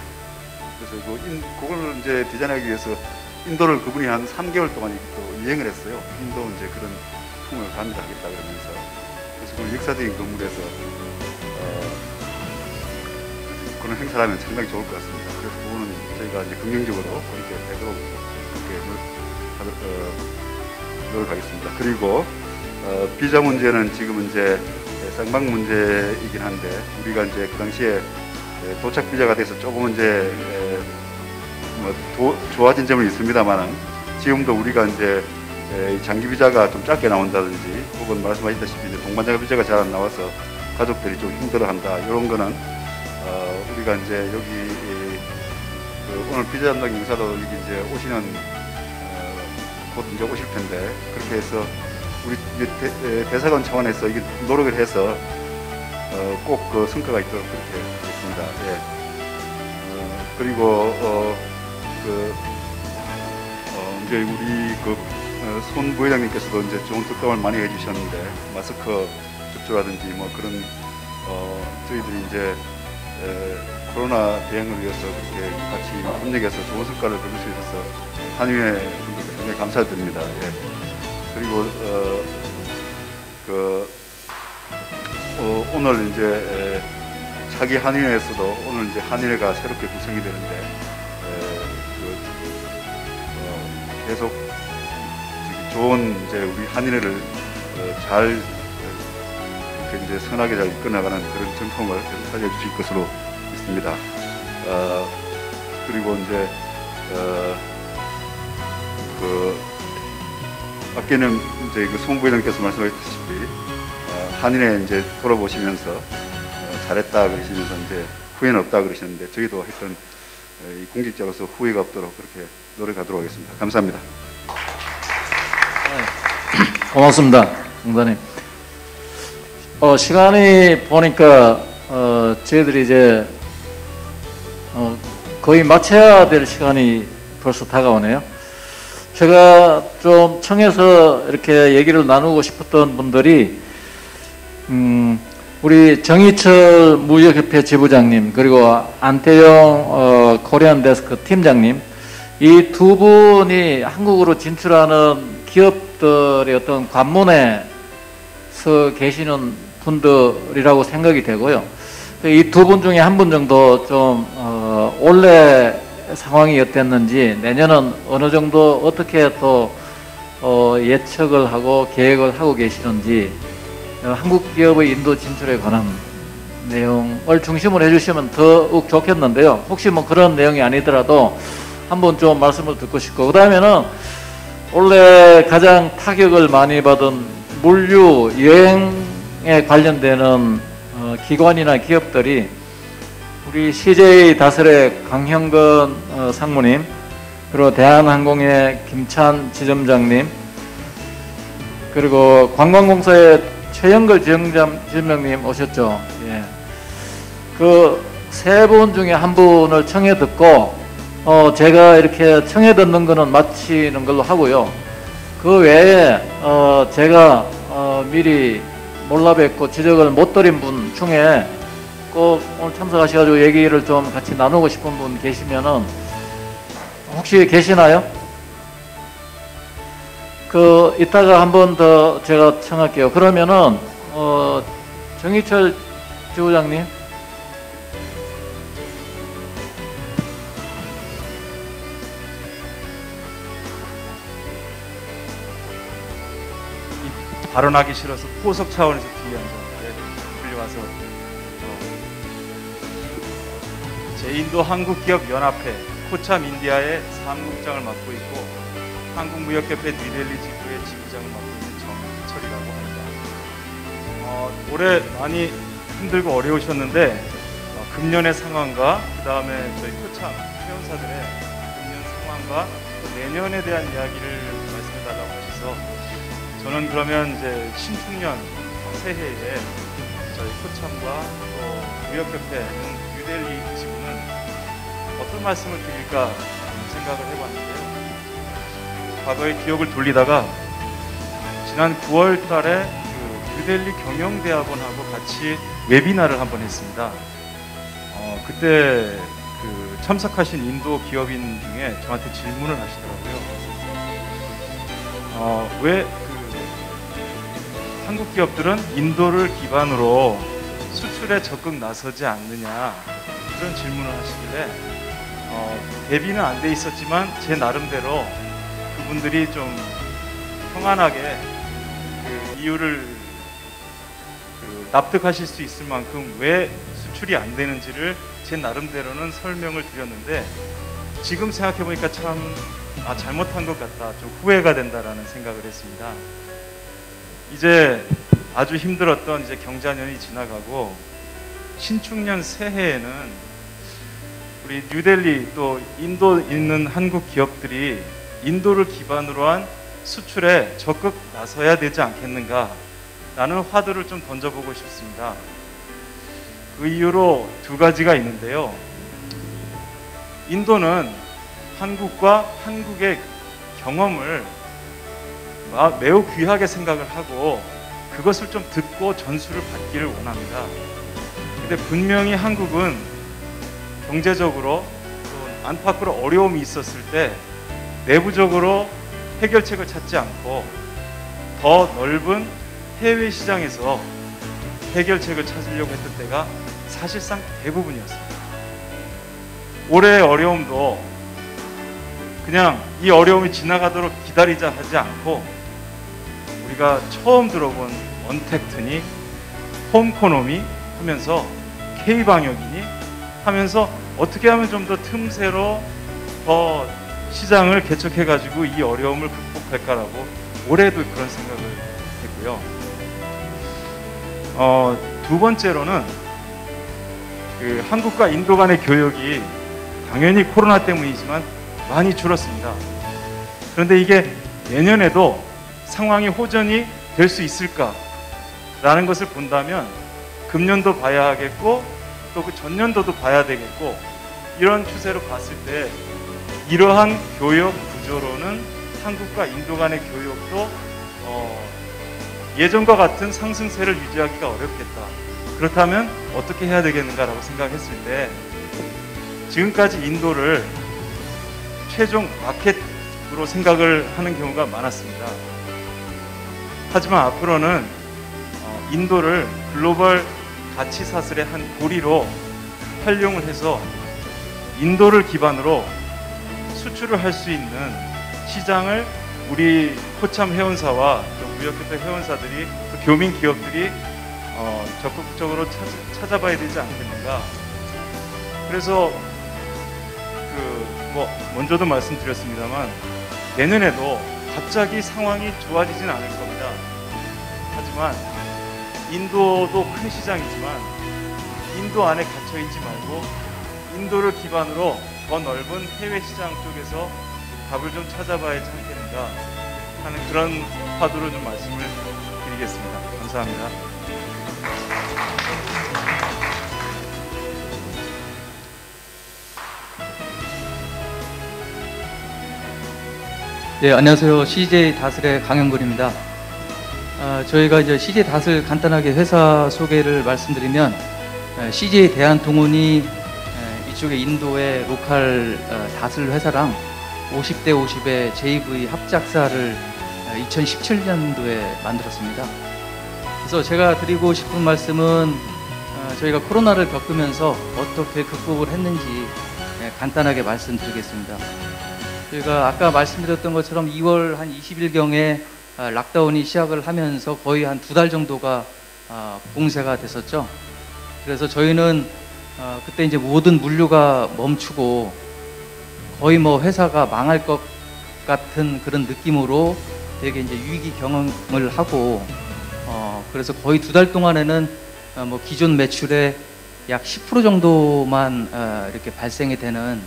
그래서 그걸 이제 디자인하기 위해서 인도를 그분이 한 3개월 동안 또 유행을 했어요. 인도 이제 그런 풍을 감사하겠다 그러면서 그래서 그 역사적인 건물에서 그런 행사를 하면 상당히 좋을 것 같습니다. 그래서 그거는 저희가 이제 긍정적으로 그렇게 되도록 그렇게 노력하겠습니다. 그리고 비자 문제는 지금 이제 쌍방 문제이긴 한데 우리가 이제 그 당시에 도착 비자가 돼서 조금 이제 좋아진 점은 있습니다만은 지금도 우리가 이제 장기 비자가 좀 짧게 나온다든지 혹은 말씀하셨다시피 이제 동반자 비자가 잘 안 나와서 가족들이 좀 힘들어한다 이런 거는 우리가 이제 여기 오늘 비자 담당 인사도 여기 이제 오시는 곧 이제 오실 텐데 그렇게 해서 우리 대사관 차원에서 이게 노력을 해서 꼭 그 성과가 있도록 그렇게 하겠습니다. 예. 그리고 이제 우리 손 부회장님께서도 이제 좋은 특감을 많이 해주셨는데 마스크 접촉라든지 뭐 그런 저희들이 이제 코로나 대응을 위해서 그렇게 같이 협력해서 좋은 성과를 거둘 수 있어서 한의회 분들께 굉장히 감사드립니다. 예. 그리고 오늘 이제 차기 한의회에서도 오늘 이제 한의회가 새롭게 구성이 되는데 계속 좋은 이제 우리 한의회를 잘 이렇게 이제 선하게 잘 이끌어나가는 그런 전통을 살려주실 것으로 믿습니다. 그리고 이제 아까는 이제 그 송 부회장께서 말씀하셨다시피 한인회 이제 돌아보시면서 잘했다 그러시면서 이제 후회는 없다 그러셨는데 저희도 하여튼 이 공직자로서 후회가 없도록 그렇게 노력하도록 하겠습니다. 감사합니다. 고맙습니다, 장관님. 시간이 보니까 저희들이 이제 거의 마쳐야 될 시간이 벌써 다가오네요. 제가 좀 청해서 이렇게 얘기를 나누고 싶었던 분들이 우리 정희철 무역협회 지부장님 그리고 안태영 코리안 데스크 팀장님 이 두 분이 한국으로 진출하는 기업들의 어떤 관문에 서 계시는 분들이라고 생각이 되고요. 이 두 분 중에 한 분 정도 좀 올해 상황이 어땠는지 내년은 어느 정도 어떻게 또 예측을 하고 계획을 하고 계시는지 한국 기업의 인도 진출에 관한 내용을 중심으로 해주시면 더욱 좋겠는데요. 혹시 뭐 그런 내용이 아니더라도 한번 좀 말씀을 듣고 싶고, 그 다음에는 원래 가장 타격을 많이 받은 물류, 여행에 관련되는 기관이나 기업들이 우리 CJ 다설의 강형근 상무님, 그리고 대한항공의 김찬 지점장님, 그리고 관광공사의 최영걸 지점장님 오셨죠. 예. 그 세 분 중에 한 분을 청해 듣고 제가 이렇게 청해 듣는 거는 마치는 걸로 하고요. 그 외에 제가 미리 몰라 뵙고 지적을 못 드린 분 중에 꼭 오늘 참석하셔가지고 얘기를 좀 같이 나누고 싶은 분 계시면은 혹시 계시나요? 이따가 한 번 더 제가 청할게요. 그러면은 정희철 지부장님. 발언하기 싫어서 포석 차원에서 뒤에 앉았는데 불려와서 제인도 한국기업연합회 코참 인디아의 사무국장을 맡고 있고 한국무역협회 뉴델리 지부의 지부장을 맡고 있는 정희철이라고 합니다. 올해 많이 힘들고 어려우셨는데 금년의 상황과 그 다음에 저희 코참 회원사들의 금년 상황과 또 내년에 대한 이야기를 말씀해달라고 하셔서 저는 그러면 이제 신축년 새해에 저희 코참과 또 무역협회 뉴델리 지부는 어떤 말씀을 드릴까 생각을 해봤는데요. 과거의 기억을 돌리다가 지난 9월 달에 그 뉴델리 경영대학원하고 같이 웨비나를 한번 했습니다. 그때 그 참석하신 인도 기업인 중에 저한테 질문을 하시더라고요. 왜 한국 기업들은 인도를 기반으로 수출에 적극 나서지 않느냐 그런 질문을 하시길래 대비는 안 돼 있었지만 제 나름대로 그분들이 좀 평안하게 그 이유를 납득하실 수 있을 만큼 왜 수출이 안 되는지를 제 나름대로는 설명을 드렸는데 지금 생각해 보니까 참 잘못한 것 같다, 좀 후회가 된다라는 생각을 했습니다. 이제 아주 힘들었던 이제 경자년이 지나가고 신축년 새해에는 우리 뉴델리 또 인도 있는 한국 기업들이 인도를 기반으로 한 수출에 적극 나서야 되지 않겠는가 라는 화두를 좀 던져보고 싶습니다. 그 이유로 두 가지가 있는데요. 인도는 한국과 한국의 경험을 매우 귀하게 생각을 하고 그것을 좀 듣고 전수를 받기를 원합니다. 근데 분명히 한국은 경제적으로 또 안팎으로 어려움이 있었을 때 내부적으로 해결책을 찾지 않고 더 넓은 해외 시장에서 해결책을 찾으려고 했던 때가 사실상 대부분이었습니다. 올해의 어려움도 그냥 이 어려움이 지나가도록 기다리자 하지 않고 우리가 처음 들어본 언택트니 홈코노미 하면서 K방역이니 하면서 어떻게 하면 좀 더 틈새로 더 시장을 개척해가지고 이 어려움을 극복할까라고 올해도 그런 생각을 했고요. 두 번째로는 그 한국과 인도 간의 교역이 당연히 코로나 때문이지만 많이 줄었습니다. 그런데 이게 내년에도 상황이 호전이 될 수 있을까라는 것을 본다면 금년도 봐야 하겠고 또 그 전년도도 봐야 되겠고 이런 추세로 봤을 때 이러한 교역 구조로는 한국과 인도 간의 교역도 예전과 같은 상승세를 유지하기가 어렵겠다. 그렇다면 어떻게 해야 되겠는가라고 생각했을 때 지금까지 인도를 최종 마켓으로 생각을 하는 경우가 많았습니다. 하지만 앞으로는 인도를 글로벌 가치 사슬의 한 고리로 활용을 해서 인도를 기반으로 수출을 할 수 있는 시장을 우리 포참 회원사와 또 무역협회 회원사들이 또 교민 기업들이 적극적으로 찾아봐야 되지 않겠는가. 그래서 먼저도 말씀드렸습니다만 내년에도 갑자기 상황이 좋아지진 않을 겁니다. 하지만 인도도 큰 시장이지만 인도 안에 갇혀 있지 말고 인도를 기반으로 더 넓은 해외 시장 쪽에서 답을 좀 찾아봐야 하지 않겠는가 하는 그런 화두로 좀 말씀을 드리겠습니다. 감사합니다. 네, 안녕하세요. CJ 다슬의 강영근입니다. 저희가 이제 CJ 다슬 간단하게 회사 소개를 말씀드리면 CJ 대한통운이 이쪽에 인도의 로컬 다슬 회사랑 50대 50의 JV 합작사를 2017년도에 만들었습니다. 그래서 제가 드리고 싶은 말씀은 저희가 코로나를 겪으면서 어떻게 극복을 했는지 간단하게 말씀드리겠습니다. 저희가 아까 말씀드렸던 것처럼 2월 한 20일경에 락다운이 시작을 하면서 거의 한 2달 정도가 봉쇄가 됐었죠. 그래서 저희는 그때 이제 모든 물류가 멈추고 거의 뭐 회사가 망할 것 같은 그런 느낌으로 되게 이제 위기 경험을 하고 그래서 거의 2달 동안에는 뭐 기존 매출의 약 10% 정도만 이렇게 발생이 되는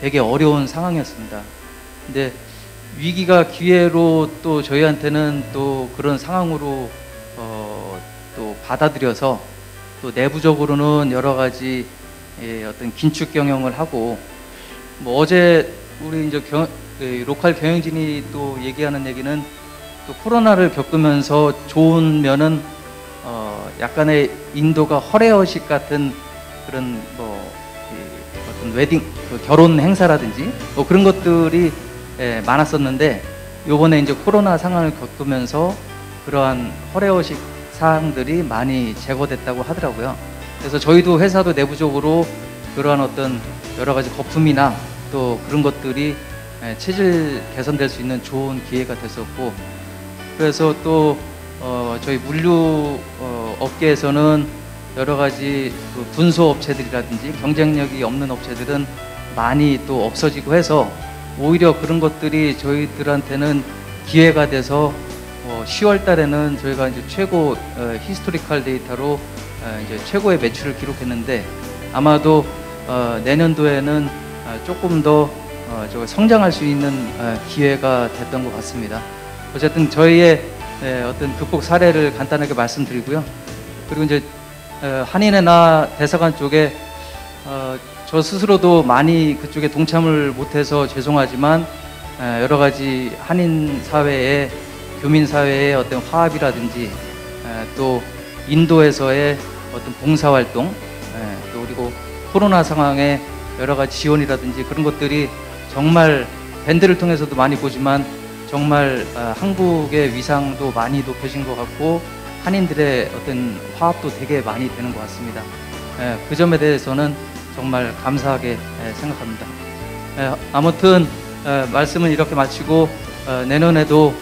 되게 어려운 상황이었습니다. 근데 위기가 기회로 또 저희한테는 또 그런 상황으로 또 받아들여서 또 내부적으로는 여러 가지 어떤 긴축 경영을 하고 뭐 어제 우리 이제 로컬 경영진이 또 얘기하는 얘기는 또 코로나를 겪으면서 좋은 면은 약간의 인도가 허례허식 같은 그런 뭐 어떤 웨딩 결혼 행사라든지 뭐 그런 것들이 많았었는데 요번에 이제 코로나 상황을 겪으면서 그러한 허례허식 사항들이 많이 제거됐다고 하더라고요. 그래서 저희도 회사도 내부적으로 그러한 어떤 여러 가지 거품이나 또 그런 것들이 체질 개선될 수 있는 좋은 기회가 됐었고, 그래서 또 저희 물류 업계에서는 여러 가지 그 분소 업체들이라든지 경쟁력이 없는 업체들은 많이 또 없어지고 해서 오히려 그런 것들이 저희들한테는 기회가 돼서 10월 달에는 저희가 이제 최고 히스토리컬 데이터로 이제 최고의 매출을 기록했는데, 아마도 내년도에는 조금 더 성장할 수 있는 기회가 됐던 것 같습니다. 어쨌든 저희의 어떤 극복 사례를 간단하게 말씀드리고요. 그리고 이제 한인의 나 대사관 쪽에 저 스스로도 많이 그쪽에 동참을 못해서 죄송하지만 여러 가지 한인 사회의 교민 사회의 어떤 화합이라든지 또 인도에서의 어떤 봉사활동 또 그리고 코로나 상황의 여러 가지 지원이라든지 그런 것들이 정말 밴드를 통해서도 많이 보지만 정말 한국의 위상도 많이 높여진 것 같고 한인들의 어떤 화합도 되게 많이 되는 것 같습니다. 그 점에 대해서는 정말 감사하게 생각합니다. 아무튼 말씀은 이렇게 마치고 내년에도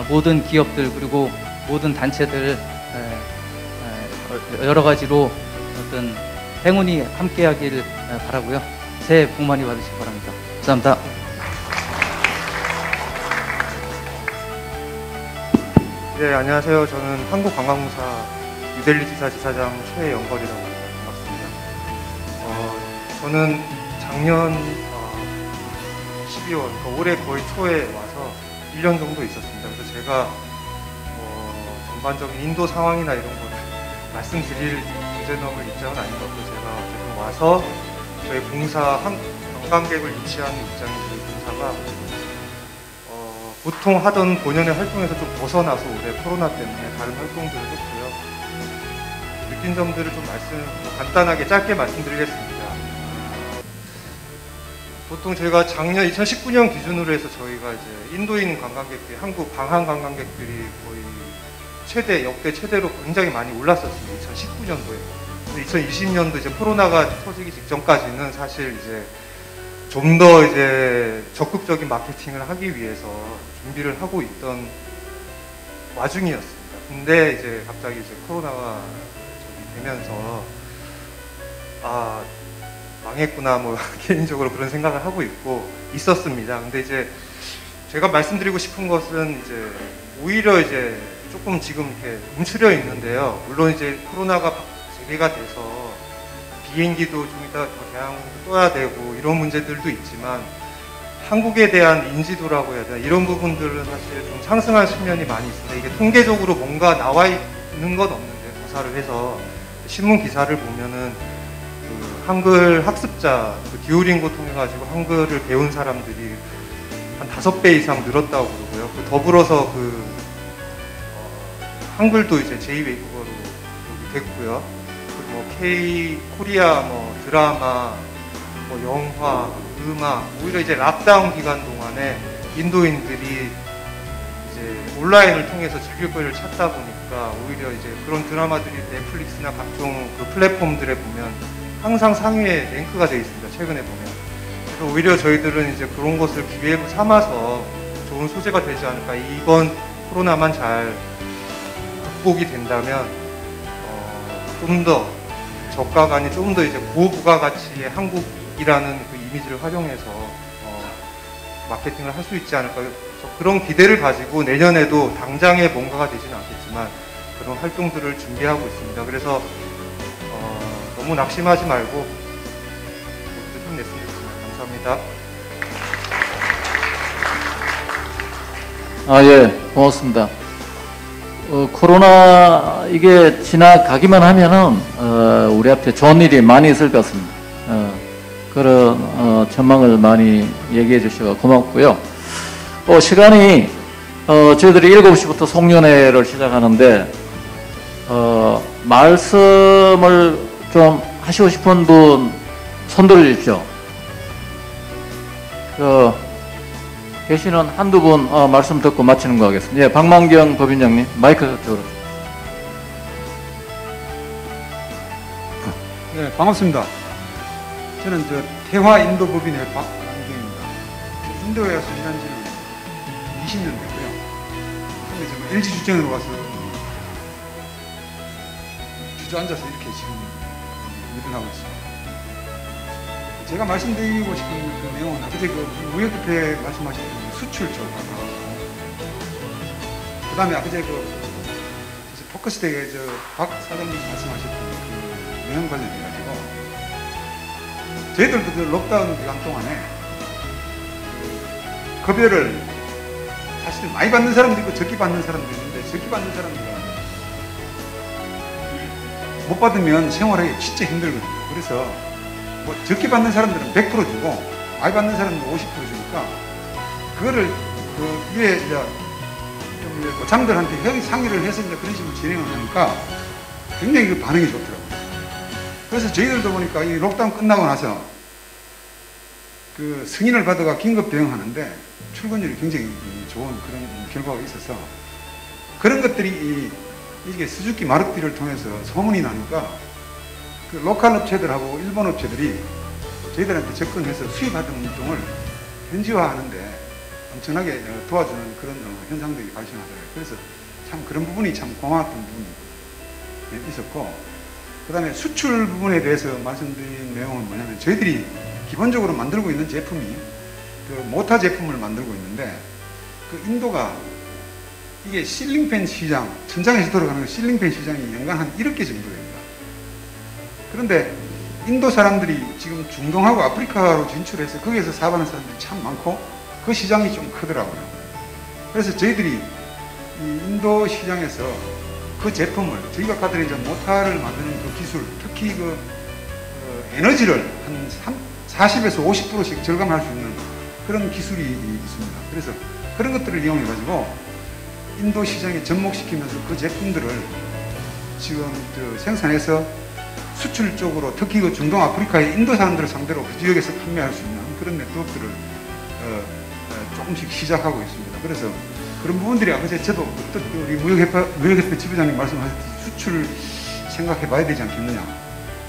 모든 기업들 그리고 모든 단체들 여러 가지로 어떤 행운이 함께하길 바라고요. 새해 복 많이 받으시기 바랍니다. 감사합니다. 네, 안녕하세요. 저는 한국관광공사 뉴델리 지사 지사장 최영걸이라고 합니다. 반갑습니다. 저는 작년 12월, 그러니까 올해 거의 초에 와서 1년 정도 있었습니다. 그래서 제가 전반적인 인도 상황이나 이런 거를 말씀드릴 주제 넘을 입장은 아닌 것 같고, 제가 어쨌든 와서 저희 공사 관광객을 유치하는 입장인 저희 공사가 보통 하던 본연의 활동에서 좀 벗어나서 올해 코로나 때문에 다른 활동들을 했고요. 느낀 점들을 좀 간단하게 짧게 말씀드리겠습니다. 보통 저희가 작년 2019년 기준으로 해서 저희가 이제 인도인 관광객들이, 한국 방한 관광객들이 거의 역대 최대로 굉장히 많이 올랐었습니다. 2019년도에. 근데 2020년도 이제 코로나가 터지기 직전까지는 사실 이제 좀 더 이제 적극적인 마케팅을 하기 위해서 준비를 하고 있던 와중이었습니다. 근데 이제 갑자기 이제 코로나가 되면서 망했구나 뭐 개인적으로 그런 생각을 하고 있었습니다. 근데 이제 제가 말씀드리고 싶은 것은 이제 오히려 이제 조금 지금 이렇게 움츠려 있는데요. 물론 이제 코로나가 재개가 돼서 비행기도 좀 이따 대항도 떠야 되고 이런 문제들도 있지만 한국에 대한 인지도라고 해야 되나 이런 부분들은 사실 좀 상승한 측면이 많이 있습니다. 이게 통계적으로 뭔가 나와 있는 건 없는데 조사를 해서 신문 기사를 보면은 그 한글 학습자 그 듀오링고 통해 가지고 한글을 배운 사람들이 한 5배 이상 늘었다고 그러고요. 더불어서 한글도 이제 제2외국어로 됐고요. 뭐 코리아 뭐 드라마, 뭐 영화, 음악, 오히려 이제 락다운 기간 동안에 인도인들이 이제 온라인을 통해서 즐길 거리를 찾다 보니까 오히려 이제 그런 드라마들이 넷플릭스나 각종 그 플랫폼들에 보면 항상 상위에 랭크가 되어 있습니다. 최근에 보면. 그래서 오히려 저희들은 이제 그런 것을 기회로 삼아서 좋은 소재가 되지 않을까. 이번 코로나만 잘 극복이 된다면 좀 더 저가가 아닌 좀 더 이제 고부가가치의 한국이라는 그 이미지를 활용해서 마케팅을 할 수 있지 않을까. 그런 기대를 가지고 내년에도 당장에 뭔가가 되지는 않겠지만 그런 활동들을 준비하고 있습니다. 그래서 너무 낙심하지 말고 모두 힘냈으면 좋겠습니다. 감사합니다. 예, 고맙습니다. 코로나 이게 지나가기만 하면은 우리 앞에 좋은 일이 많이 있을 것 같습니다. 그런 전망을 많이 얘기해 주셔서 고맙고요. 시간이 저희들이 7시부터 송년회를 시작하는데 말씀을 좀 하시고 싶은 분 손 들어 주십시오. 계시는 한두 분 말씀 듣고 마치는 거 하겠습니다. 예, 박만경 법인장님 마이크 쪽으로. 네, 반갑습니다. 저는 태화 인도법인의 박만경입니다. 인도에 와서 일한 지는 20년 됐고요. 근데 지금 LG 주정으로 와서 주저앉아서 이렇게 지금 일을 하고 있습니다. 제가 말씀드리고 싶은 그 내용은 아까 그 무역협회 말씀하신 수출 쪽하고, 그 다음에 아까 포커스대에 박 사장님 말씀하셨던 그 내용 관련해가지고, 저희들도 그 록다운 기간 동안에 급여를 사실 많이 받는 사람도 있고 적게 받는 사람도 있는데, 적게 받는 사람들은 못 받으면 생활하기 진짜 힘들거든요. 그래서 뭐 적게 받는 사람들은 100% 주고 많이 받는 사람들은 50% 주니까 그거를 그 위에 이제 좀 장들한테 협의 상의를 해서 이제 그런 식으로 진행을 하니까 굉장히 그 반응이 좋더라고요. 그래서 저희들도 보니까 이 록다운 끝나고 나서 그 승인을 받아가 긴급 대응하는데 출근율이 굉장히 좋은 그런 결과가 있어서, 그런 것들이 이게 스즈키 마루티를 통해서 소문이 나니까 그 로컬 업체들하고 일본 업체들이 저희들한테 접근해서 수입하던 운동을 현지화하는데 엄청나게 도와주는 그런 현상들이 발생하더라고요. 그래서 참 그런 부분이 참 고마웠던 부분이 있었고, 그 다음에 수출 부분에 대해서 말씀드린 내용은 뭐냐면, 저희들이 기본적으로 만들고 있는 제품이 그 모타 제품을 만들고 있는데, 그 인도가 이게 실링팬 시장, 천장에서 돌아가는 실링팬 시장이 연간 한 1억 개 정도 됩니다. 그런데 인도 사람들이 지금 중동하고 아프리카로 진출해서 거기에서 사업하는 사람들이 참 많고 그 시장이 좀 크더라고요. 그래서 저희들이 이 인도 시장에서 그 제품을, 저희가 가들이 이제 모타를 만드는 그 기술, 특히 그 에너지를 한 40에서 50%씩 절감할 수 있는 그런 기술이 있습니다. 그래서 그런 것들을 이용해가지고 인도 시장에 접목시키면서 그 제품들을 지금 생산해서 수출 쪽으로, 특히 그 중동 아프리카의 인도 사람들을 상대로 그 지역에서 판매할 수 있는 그런 네트워크를 조금씩 시작하고 있습니다. 그래서 그런 부분들이 아까 저도 우리 무역협회 지부장님 말씀하셨듯이 수출을 생각해 봐야 되지 않겠느냐.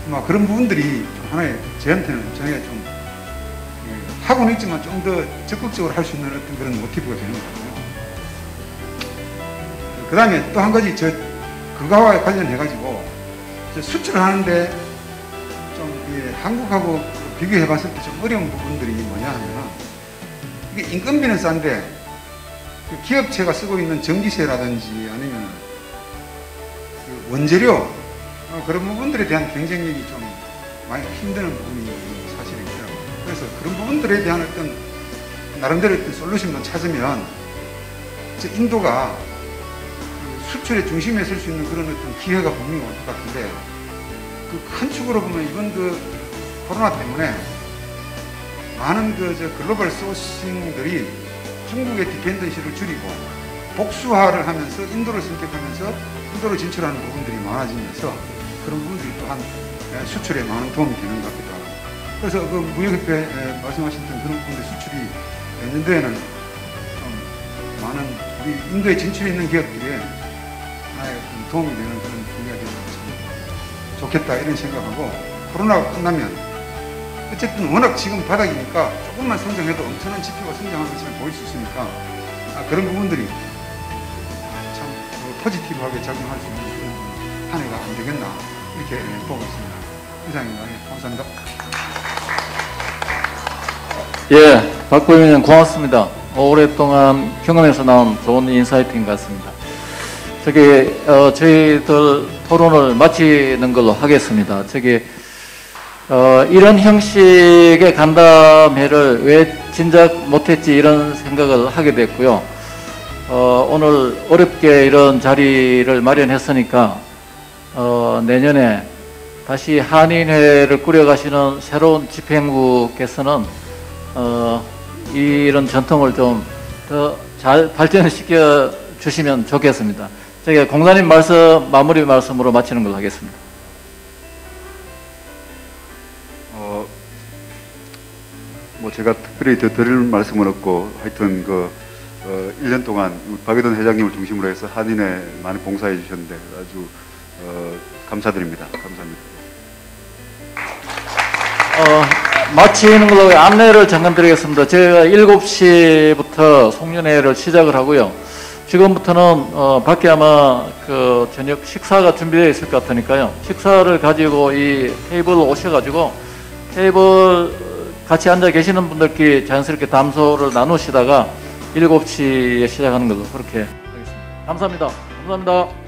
아마 그런 부분들이 좀 하나의 저한테는 좀 하고는 있지만 좀 더 적극적으로 할 수 있는 어떤 그런 모티브가 되는 것 같아요. 그 다음에 또 한 가지 그거와 관련해가지고 수출을 하는데 좀 한국하고 비교해 봤을 때 좀 어려운 부분들이 뭐냐 하면, 이게 인건비는 싼데 그 기업체가 쓰고 있는 전기세라든지 아니면 그 원재료 그런 부분들에 대한 경쟁력이 좀 많이 힘드는 부분이 사실이 있더라고요. 그래서 그런 부분들에 대한 어떤 나름대로 어떤 솔루션만 찾으면 인도가 수출의 중심에 설 수 있는 그런 어떤 기회가 분명히 올 것 같은데, 그 큰 축으로 보면 이번 그 코로나 때문에 많은 글로벌 소싱들이 중국의 디펜던시를 줄이고 복수화를 하면서 인도를 선택하면서 인도로 진출하는 부분들이 많아지면서 그런 부분들이 또한 수출에 많은 도움이 되는 것 같기도 하고, 그래서 그 무역협회 말씀하셨던 그런 부분들 수출이 내년도에는 좀 많은 우리 인도에 진출해 있는 기업들이 도움이 되는 그런 분야가 되면 참 좋겠다 이런 생각하고, 코로나가 끝나면 어쨌든 워낙 지금 바닥이니까 조금만 성장해도 엄청난 지표가 성장하는 것처럼 보일 수 있으니까 그런 부분들이 참 포지티브하게 작용할 수 있는 그런 한 해가 안 되겠나 이렇게 보고 있습니다. 이상입니다. 감사합니다. 예, 박 부위원님 고맙습니다. 오랫동안 경험에서 나온 좋은 인사이트인 것 같습니다. 저희들 토론을 마치는 걸로 하겠습니다. 이런 형식의 간담회를 왜 진작 못했지 이런 생각을 하게 됐고요. 오늘 어렵게 이런 자리를 마련했으니까 내년에 다시 한인회를 꾸려가시는 새로운 집행부께서는 이런 전통을 좀 더 잘 발전시켜 주시면 좋겠습니다. 저희 공사님 마무리 말씀으로 마치는 걸로 하겠습니다. 제가 특별히 더 드릴 말씀은 없고 하여튼 1년 동안 박여돈 회장님을 중심으로 해서 한인에 많이 봉사해 주셨는데 아주 감사드립니다. 감사합니다. 마치는 걸로 안내를 잠깐 드리겠습니다. 제가 7시부터 송년회를 시작을 하고요. 지금부터는 밖에 아마 저녁 식사가 준비되어 있을 것 같으니까요. 식사를 가지고 이 테이블 오셔가지고 테이블 같이 앉아 계시는 분들끼리 자연스럽게 담소를 나누시다가 7시에 시작하는 걸로 그렇게 하겠습니다. 감사합니다. 감사합니다.